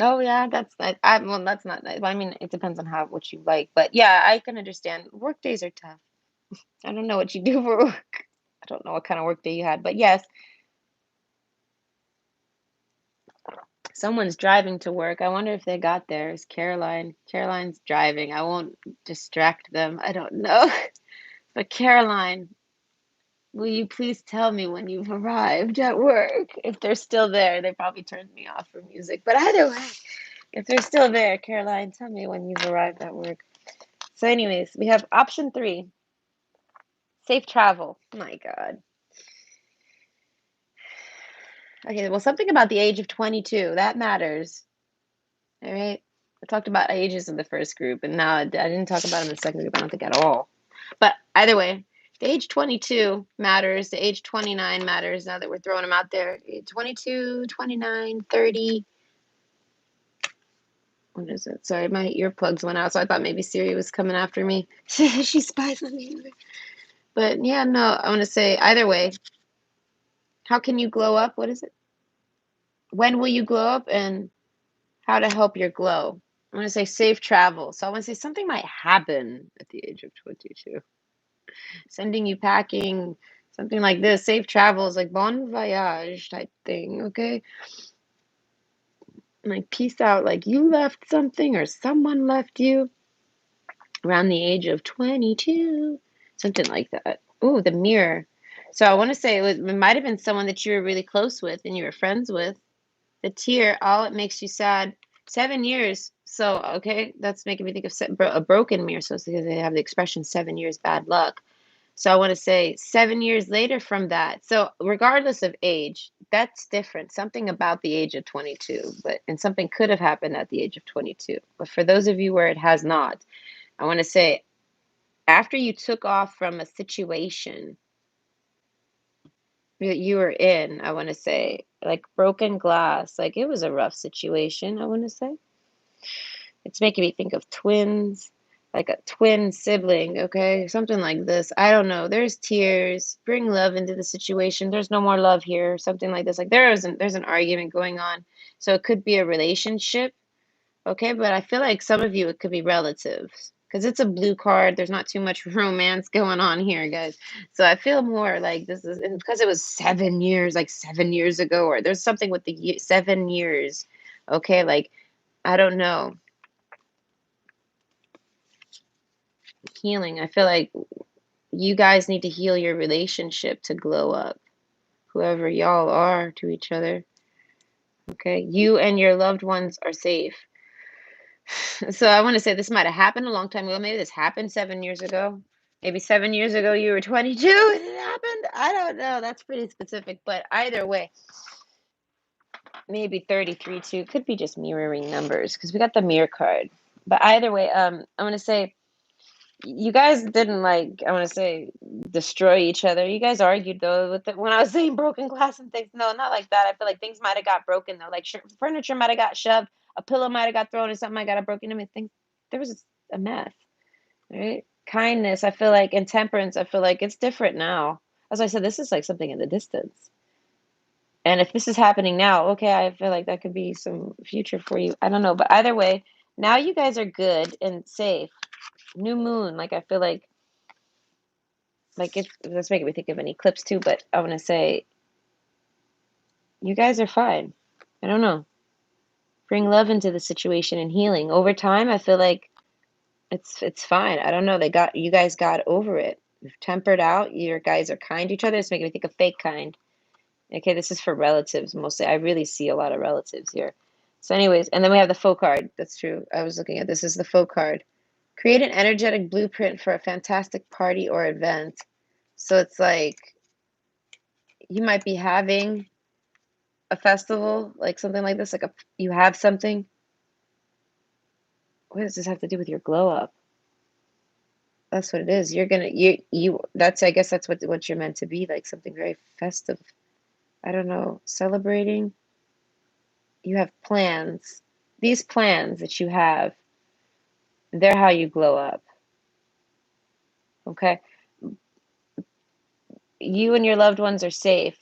Oh yeah, that's well, that's not. I mean, it depends on how what you like, but yeah, I can understand. Work days are tough. I don't know what you do for work. I don't know what kind of work day you had, but yes, someone's driving to work. I wonder if they got there. Is Caroline? Caroline's driving. I won't distract them. I don't know, but Caroline, will you please tell me when you've arrived at work? If they're still there, they probably turned me off for music. But either way, if they're still there, Caroline, tell me when you've arrived at work. So, anyways, we have option 3, safe travel. My God. Okay, well, something about the age of 22 that matters. All right. I talked about ages in the first group, and now I didn't talk about them in the second group. I don't think at all. But either way, the age 22 matters. The age 29 matters now that we're throwing them out there. 22, 29, 30. What is it? Sorry, my earplugs went out, so I thought maybe Siri was coming after me. She spies on me. But yeah, no, I want to say either way, how can you glow up? What is it? When will you glow up and how to help your glow? I want to say safe travel. So I want to say something might happen at the age of 22. Sending you packing, Something like this. Safe travels, like bon voyage type thing, okay? Like peace out, like you left something or someone left you around the age of 22, something like that. Ooh, the mirror. So I want to say it might have been someone that you were really close with and you were friends with. The tear, all it makes you sad. 7 years. So, okay, that's making me think of a broken mirror. So it's because they have the expression 7 years bad luck. So I want to say 7 years later from that. So regardless of age, that's different. Something about the age of 22, and something could have happened at the age of 22. But for those of you where it has not, I want to say after you took off from a situation that you were in, I want to say like broken glass, like it was a rough situation, I want to say. It's making me think of twins, like a twin sibling, okay? Something like this. I don't know. There's tears. Bring love into the situation. There's no more love here. Something like this. Like there's an argument going on. So it could be a relationship, okay? But I feel like some of you it could be relatives. Because it's a blue card. There's not too much romance going on here, guys. So I feel more like this is and because it was 7 years, like 7 years ago, or there's something with the 7 years. Okay, like I don't know. Healing. I feel like you guys need to heal your relationship to glow up, whoever y'all are to each other. Okay. You and your loved ones are safe. So I want to say this might have happened a long time ago. Maybe this happened 7 years ago. Maybe 7 years ago you were 22 and it happened. I don't know. That's pretty specific. But either way, maybe 33 too. Could be just mirroring numbers because we got the mirror card. But either way, I want to say you guys didn't like I want to say destroy each other. You guys argued though when I was saying broken glass and things. No, not like that. I feel like things might have got broken though. Like furniture might have got shoved, a pillow might have got thrown, and something might got broken. I mean, things there was a mess, right? Kindness. I feel like and temperance. I feel like it's different now. As I said, this is like something in the distance. And if this is happening now, okay, I feel like that could be some future for you. I don't know, but either way, now you guys are good and safe. New moon, like I feel like it's that's making me think of an eclipse too, but I want to say you guys are fine. I don't know. Bring love into the situation and healing. Over time, I feel like it's fine. I don't know. You guys got over it. You've tempered out. Your guys are kind to each other. It's making me think of fake kind. Okay, this is for relatives mostly. I really see a lot of relatives here. So, anyways, and then we have the faux card. That's true. I was looking at this is the faux card. Create an energetic blueprint for a fantastic party or event. So it's like you might be having a festival, like something like this, you have something. What does this have to do with your glow up? That's what it is. You're gonna you that's I guess that's what you're meant to be, like something very festive. I don't know, celebrating. You have plans. These plans that you have, they're how you glow up. Okay? You and your loved ones are safe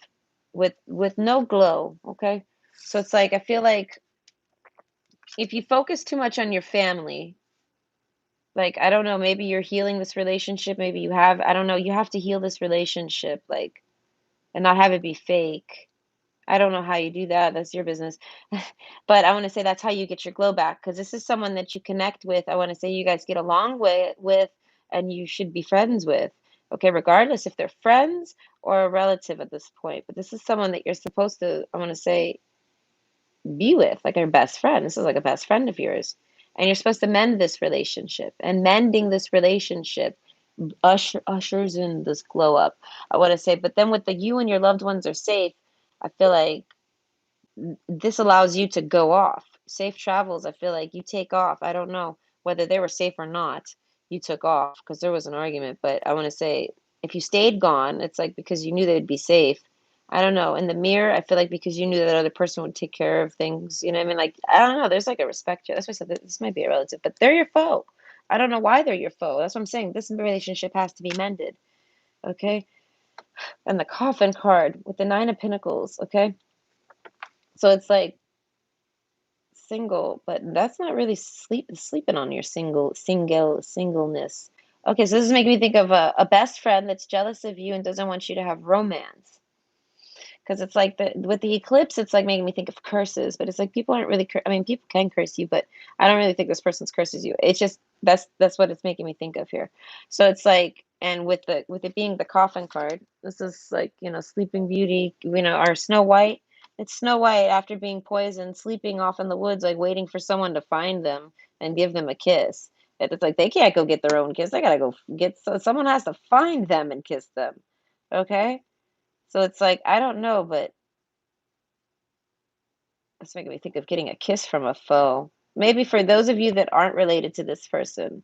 with no glow, okay? So it's like I feel like if you focus too much on your family, like I don't know, maybe you're healing this relationship, maybe you have, I don't know, you have to heal this relationship like and not have it be fake. I don't know how you do that. That's your business. But I want to say that's how you get your glow back because this is someone that you connect with. I want to say you guys get along with and you should be friends with. Okay, regardless if they're friends or a relative at this point. But this is someone that you're supposed to, I want to say, be with, like your best friend. This is like a best friend of yours. And you're supposed to mend this relationship. And mending this relationship ushers in this glow up. I want to say, but then with the you and your loved ones are safe, I feel like this allows you to go off. Safe travels, I feel like you take off. I don't know whether they were safe or not. You took off because there was an argument, but I want to say if you stayed gone, it's like because you knew they'd be safe. I don't know. In the mirror, I feel like because you knew that other person would take care of things, you know what I mean? Like, I don't know. There's like a respect here. That's why I said that this might be a relative, but they're your foe. I don't know why they're your foe. That's what I'm saying. This relationship has to be mended. Okay. And the coffin card with the Nine of Pentacles. Okay. So it's like, single, but that's not really sleeping on your singleness. Okay, so this is making me think of a best friend that's jealous of you and doesn't want you to have romance. Because it's like with the eclipse, it's like making me think of curses, but it's like people aren't really, I mean, people can curse you, but I don't really think this person's curses you. It's just that's what it's making me think of here. So it's like, and with it being the coffin card, this is like, Sleeping Beauty, our Snow White. It's Snow White after being poisoned, sleeping off in the woods, like waiting for someone to find them and give them a kiss. It's like they can't go get their own kiss. They gotta go get, so someone has to find them and kiss them. Okay? So it's like, I don't know, but it's making me think of getting a kiss from a foe. Maybe for those of you that aren't related to this person,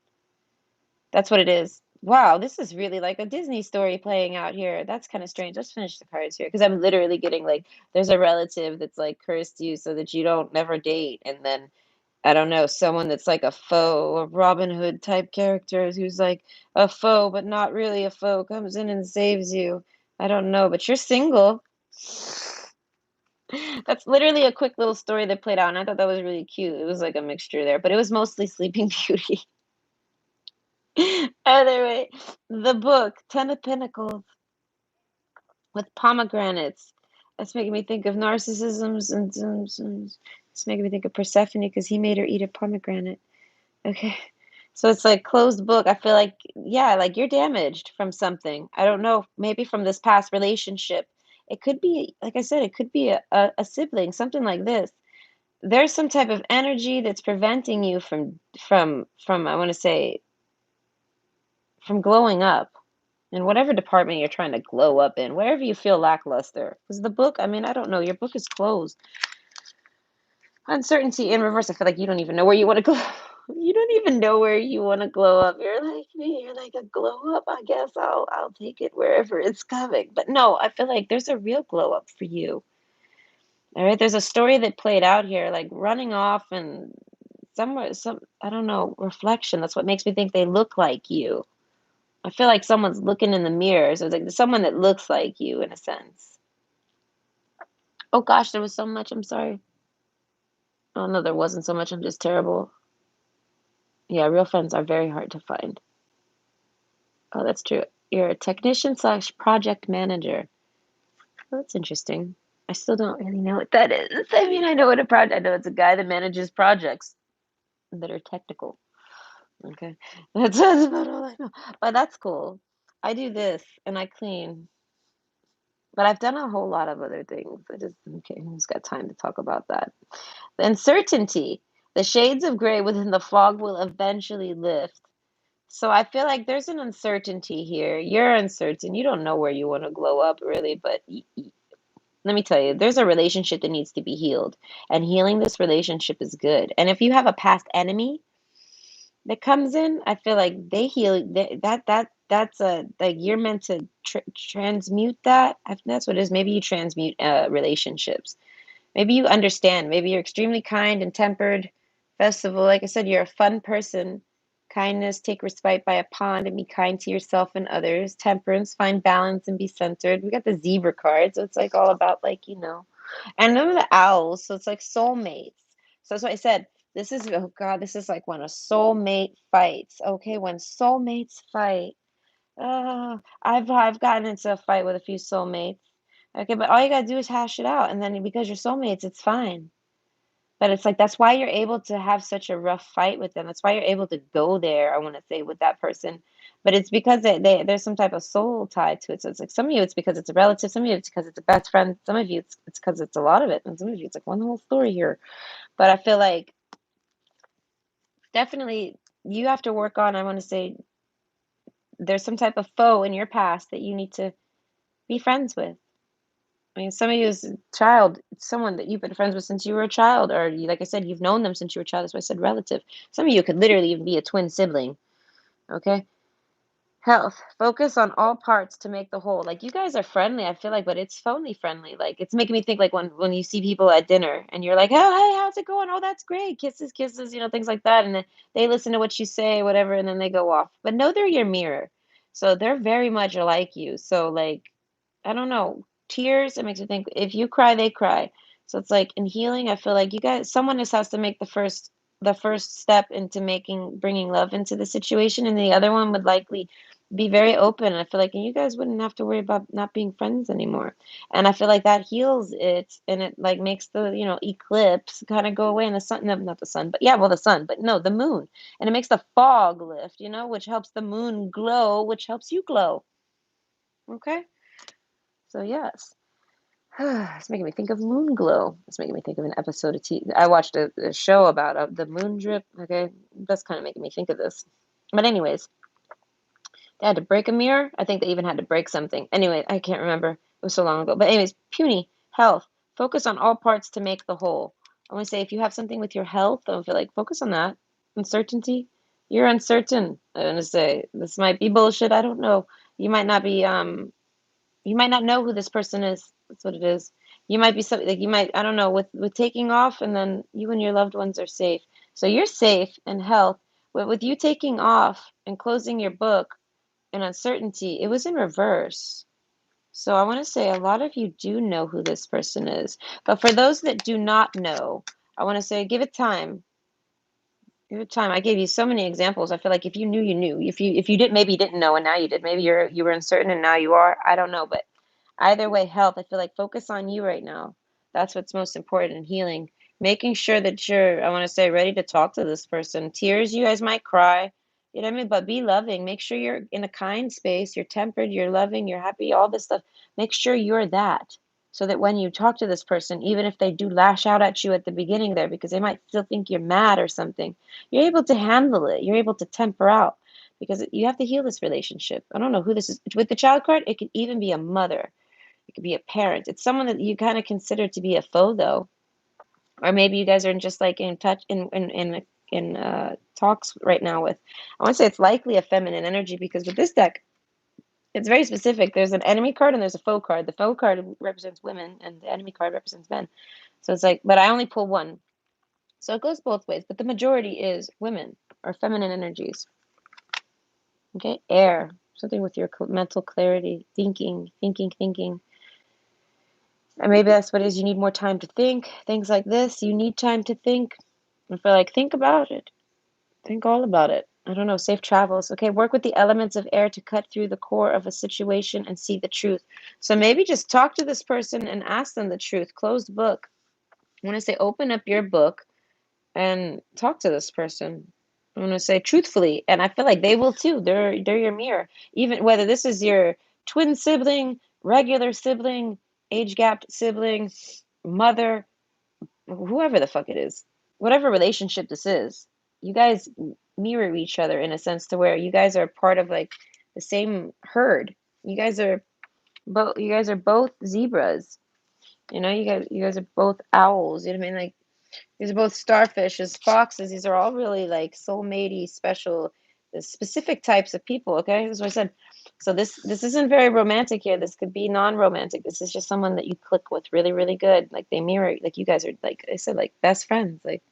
that's what it is. Wow, this is really like a Disney story playing out here. That's kind of strange. Let's finish the cards here because I'm literally getting like there's a relative that's like cursed you so that you don't never date, and then I don't know, someone that's like a foe, a Robin Hood type character who's like a foe but not really a foe comes in and saves you. I don't know, but you're single. That's literally a quick little story that played out, and I thought that was really cute. It was like a mixture there, but it was mostly Sleeping Beauty. Either way, the book, Ten of Pentacles with pomegranates. That's making me think of narcissisms and it's making me think of Persephone because he made her eat a pomegranate. Okay. So it's like closed book. I feel like, yeah, like you're damaged from something. I don't know, maybe from this past relationship. It could be, like I said, it could be a sibling, something like this. There's some type of energy that's preventing you from I want to say from glowing up in whatever department you're trying to glow up in, wherever you feel lackluster. Because the book, I mean, I don't know, your book is closed. Uncertainty in reverse. I feel like you don't even know where you want to go. You don't even know where you want to glow up. You're like me. You're like a glow up. I guess I'll take it wherever it's coming. But no, I feel like there's a real glow up for you. All right, there's a story that played out here, like running off and somewhere, some I don't know, reflection. That's what makes me think they look like you. I feel like someone's looking in the mirror. So it's like someone that looks like you in a sense. Oh gosh, there was so much. I'm sorry. Oh no, there wasn't so much. I'm just terrible. Yeah, real friends are very hard to find. Oh, that's true. You're a technician slash project manager. Oh, that's interesting. I still don't really know what that is. I mean, I know what a project. I know it's a guy that manages projects that are technical. Okay, that's about all I know. But that's cool. I do this and I clean, but I've done a whole lot of other things. I just okay, who's got time to talk about that? The uncertainty. The shades of gray within the fog will eventually lift. So I feel like there's an uncertainty here. You're uncertain. You don't know where you want to glow up, really, but let me tell you, there's a relationship that needs to be healed, and healing this relationship is good. And if you have a past enemy that comes in, I feel like they heal that's a like you're meant to transmute that. That's what it is. Maybe you transmute relationships. Maybe you understand. Maybe you're extremely kind and tempered. Festival, like I said, you're a fun person. Kindness, take respite by a pond and be kind to yourself and others. Temperance, find balance and be centered. We got the zebra card, so it's like all about like, and then the owls, so it's like soulmates. So that's what I said. This is, oh God, this is like when a soulmate fights. Okay, when soulmates fight. I've gotten into a fight with a few soulmates. Okay, but all you gotta do is hash it out, and then because you're soulmates, it's fine. But it's like that's why you're able to have such a rough fight with them. That's why you're able to go there, I want to say, with that person. But it's because there's some type of soul tied to it. So it's like some of you it's because it's a relative, some of you it's because it's a best friend, some of you it's because it's a lot of it, and some of you it's like one whole story here. But I feel like definitely you have to work on, I want to say, there's some type of foe in your past that you need to be friends with. I mean, some of you as a child, someone that you've been friends with since you were a child, or like I said, you've known them since you were a child. That's why I said relative. Some of you could literally even be a twin sibling. Okay. Health. Focus on all parts to make the whole. Like you guys are friendly, I feel like, but it's phony friendly. Like it's making me think like when you see people at dinner and you're like, oh hey, how's it going? Oh, that's great. Kisses, kisses, things like that. And then they listen to what you say, whatever, and then they go off. But no, they're your mirror. So they're very much like you. So like I don't know. Tears, it makes me think if you cry, they cry. So it's like in healing, I feel like you guys, someone just has to make the first the first step into bringing love into the situation, and the other one would likely be very open. I feel like you guys wouldn't have to worry about not being friends anymore. And I feel like that heals it, and it like makes the, eclipse kind of go away, and the sun, no, not the sun, but yeah, well, the sun, but no, the moon. And it makes the fog lift, which helps the moon glow, which helps you glow. Okay? So yes. It's making me think of moon glow. It's making me think of an episode of I watched a show about the moon drip. Okay, that's kind of making me think of this. But anyways, they had to break a mirror. I think they even had to break something. Anyway, I can't remember. It was so long ago. But anyways, puny health. Focus on all parts to make the whole. I want to say if you have something with your health, I feel like focus on that. Uncertainty. You're uncertain. I want to say this might be bullshit. I don't know. You might not be you might not know who this person is. That's what it is. You might be something like you might, I don't know, with taking off, and then you and your loved ones are safe. So you're safe and health. With you taking off and closing your book and uncertainty, it was in reverse. So I want to say a lot of you do know who this person is. But for those that do not know, I want to say give it time. Give it time. I gave you so many examples. I feel like if you knew, you knew. If you did, maybe you didn't know and now you did. Maybe you were uncertain and now you are. I don't know, but either way, health, I feel like focus on you right now. That's what's most important in healing. Making sure that you're, I want to say, ready to talk to this person. Tears, you guys might cry. You know what I mean? But be loving. Make sure you're in a kind space. You're tempered, you're loving, you're happy, all this stuff. Make sure you're that. So that when you talk to this person, even if they do lash out at you at the beginning there, because they might still think you're mad or something, you're able to handle it. You're able to temper out because you have to heal this relationship. I don't know who this is. With the child card, it could even be a mother. It could be a parent. It's someone that you kind of consider to be a foe, though, or maybe you guys are just like in touch in talks right now with. I want to say it's likely a feminine energy because with this deck, it's very specific. There's an enemy card and there's a foe card. The foe card represents women, and the enemy card represents men. So it's like, but I only pull one, so it goes both ways. But the majority is women or feminine energies. Okay, air, something with your mental clarity, thinking. And maybe that's what it is. You need more time to think. Things like this. You need time to think. I feel like think about it. Think all about it. I don't know. Safe travels. Okay. Work with the elements of air to cut through the core of a situation and see the truth. So maybe just talk to this person and ask them the truth. Closed book. I want to say open up your book and talk to this person. I want to say truthfully, and I feel like they will too. They're your mirror. Even whether this is your twin sibling, regular sibling, age gapped sibling, mother, whoever the fuck it is, whatever relationship this is, you guys mirror each other in a sense to where you guys are part of like the same herd. You guys are both zebras. You guys are both owls. You know what I mean? Like these are both starfishes, foxes. These are all really like soulmatey, special, specific types of people. Okay, that's what I said. So this isn't very romantic here. This could be non-romantic. This is just someone that you click with really, really good. Like they mirror. Like you guys are like I said, like best friends. Like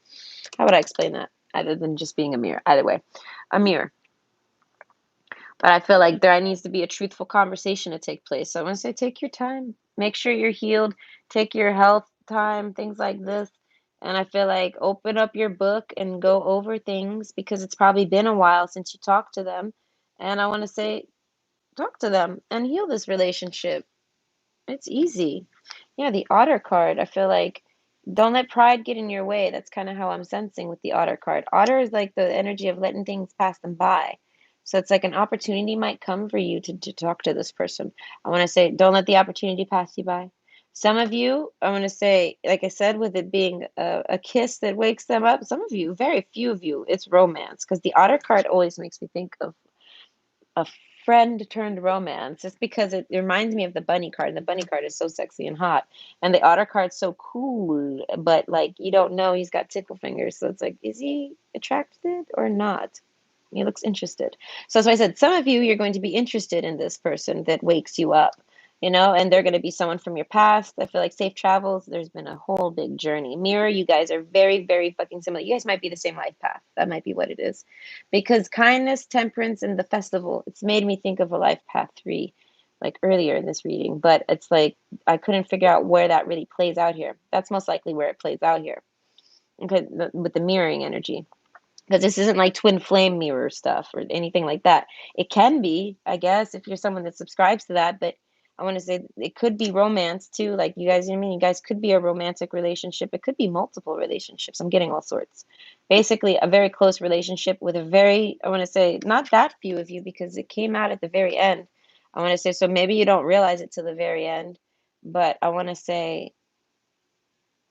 how would I explain that other than just being a mirror? Either way, a mirror. But I feel like there needs to be a truthful conversation to take place. So I want to say take your time. Make sure you're healed. Take your health time, things like this. And I feel like open up your book and go over things because it's probably been a while since you talked to them. And I want to say talk to them and heal this relationship. It's easy. Yeah, the otter card. I feel like don't let pride get in your way. That's kind of how I'm sensing with the otter card. Otter is like the energy of letting things pass them by. So it's like an opportunity might come for you to talk to this person. I want to say, don't let the opportunity pass you by. Some of you, I want to say, like I said, with it being a kiss that wakes them up, some of you, very few of you, it's romance. Because the otter card always makes me think of a friend turned romance just because it reminds me of the bunny card, and the bunny card is so sexy and hot, and the otter card's so cool, but like you don't know he's got tickle fingers, so it's like is he attracted or not? He looks interested. So that's why I said some of you, you're going to be interested in this person that wakes you up, and they're going to be someone from your past. I feel like safe travels. There's been a whole big journey. Mirror, you guys are very, very fucking similar. You guys might be the same life path. That might be what it is. Because kindness, temperance, and the festival, it's made me think of a life path 3, like earlier in this reading. But it's like I couldn't figure out where that really plays out here. That's most likely where it plays out here. Okay, with the mirroring energy. Because this isn't like twin flame mirror stuff or anything like that. It can be, I guess, if you're someone that subscribes to that, but I want to say it could be romance too. Like you guys, you know what I mean, you guys could be a romantic relationship. It could be multiple relationships. I'm getting all sorts. Basically, a very close relationship with a very, I want to say, not that few of you because it came out at the very end. I want to say, so maybe you don't realize it till the very end, but I want to say,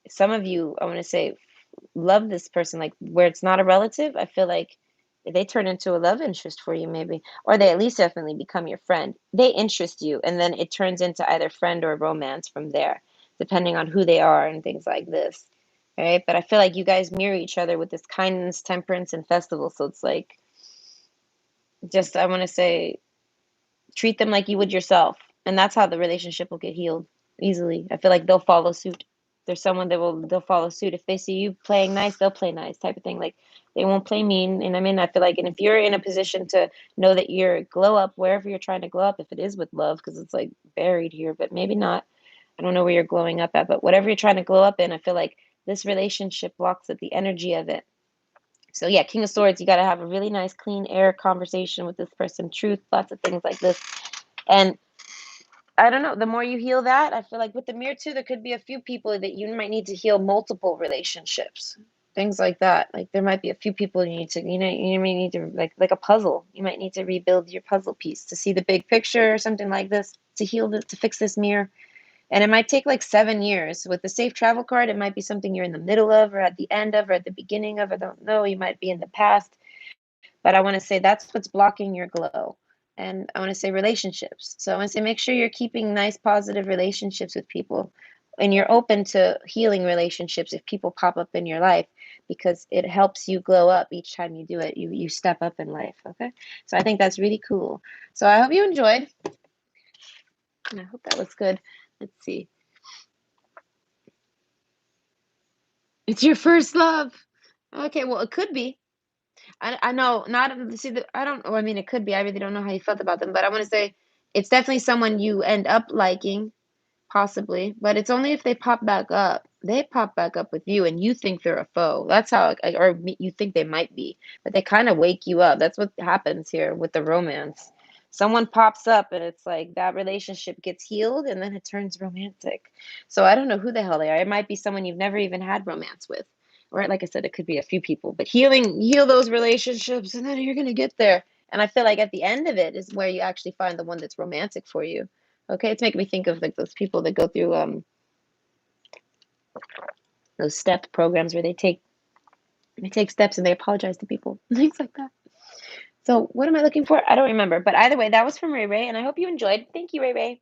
some of you, I want to say, love this person, like where it's not a relative. I feel like they turn into a love interest for you, maybe, or they at least definitely become your friend. They interest you, and then it turns into either friend or romance from there, depending on who they are and things like this. Right? But I feel like you guys mirror each other with this kindness, temperance, and festival. So it's like, just, I want to say, treat them like you would yourself, and that's how the relationship will get healed easily. I feel like they'll follow suit. There's someone that will, they'll follow suit. If they see you playing nice, they'll play nice, type of thing. Like they won't play mean. And I mean, I feel like, and if you're in a position to know that you're glow up wherever you're trying to glow up, if it is with love, because it's like buried here, but maybe not. I don't know where you're glowing up at, but whatever you're trying to glow up in, I feel like this relationship blocks at the energy of it. So yeah, King of Swords, you got to have a really nice, clean air conversation with this person. Truth, lots of things like this. And I don't know, the more you heal that, I feel like with the mirror too, there could be a few people that you might need to heal multiple relationships. Things like that. Like there might be a few people you need to, you may need to, like a puzzle. You might need to rebuild your puzzle piece to see the big picture or something like this, to heal this, to fix this mirror. And it might take like 7 years. With the safe travel card, it might be something you're in the middle of or at the end of or at the beginning of. I don't know. You might be in the past. But I want to say that's what's blocking your glow. And I want to say relationships. So I want to say make sure you're keeping nice, positive relationships with people. And you're open to healing relationships if people pop up in your life, because it helps you glow up each time you do it. You step up in life. Okay. So I think that's really cool. So I hope you enjoyed. And I hope that was good. Let's see. It's your first love. Okay, well, it could be. I know not see the I don't know. I mean, it could be. I really don't know how you felt about them, but I want to say it's definitely someone you end up liking, possibly. But it's only if they pop back up. They pop back up with you, and you think they're a foe. That's how, or you think they might be, but they kind of wake you up. That's what happens here with the romance. Someone pops up, and it's like that relationship gets healed, and then it turns romantic. So I don't know who the hell they are. It might be someone you've never even had romance with. Or like I said, it could be a few people, but heal those relationships, and then you're gonna get there. And I feel like at the end of it is where you actually find the one that's romantic for you. Okay, it's making me think of like those people that go through those step programs where they take steps and they apologize to people, things like that. So what am I looking for? I don't remember, but either way, that was from Ray Ray, and I hope you enjoyed. Thank you, Ray Ray.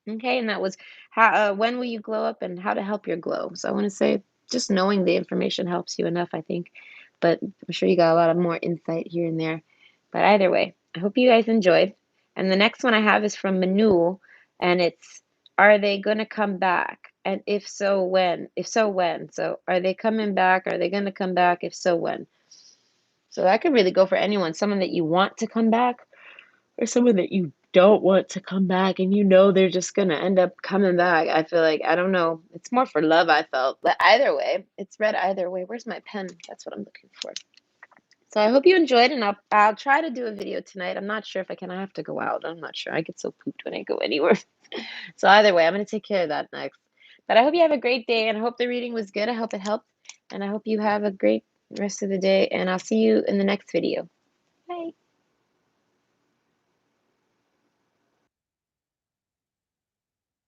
Okay, and that was how, when will you glow up and how to help your glow. So I want to say just knowing the information helps you enough, I think. But I'm sure you got a lot of more insight here and there. But either way, I hope you guys enjoyed. And the next one I have is from Manul, and it's, are they gonna come back? And if so, when? If so, when? So are they coming back? Are they gonna come back? If so, when? So that could really go for anyone. Someone that you want to come back, or someone that you don't want to come back and you know they're just gonna end up coming back. I feel like, I don't know. It's more for love, I felt. But either way, it's read either way. Where's my pen? That's what I'm looking for. So I hope you enjoyed, and I'll try to do a video tonight. I'm not sure if I can. I have to go out. I'm not sure. I get so pooped when I go anywhere. So either way, I'm gonna take care of that next. But I hope you have a great day, and I hope the reading was good. I hope it helped, and I hope you have a great rest of the day, and I'll see you in the next video. Bye.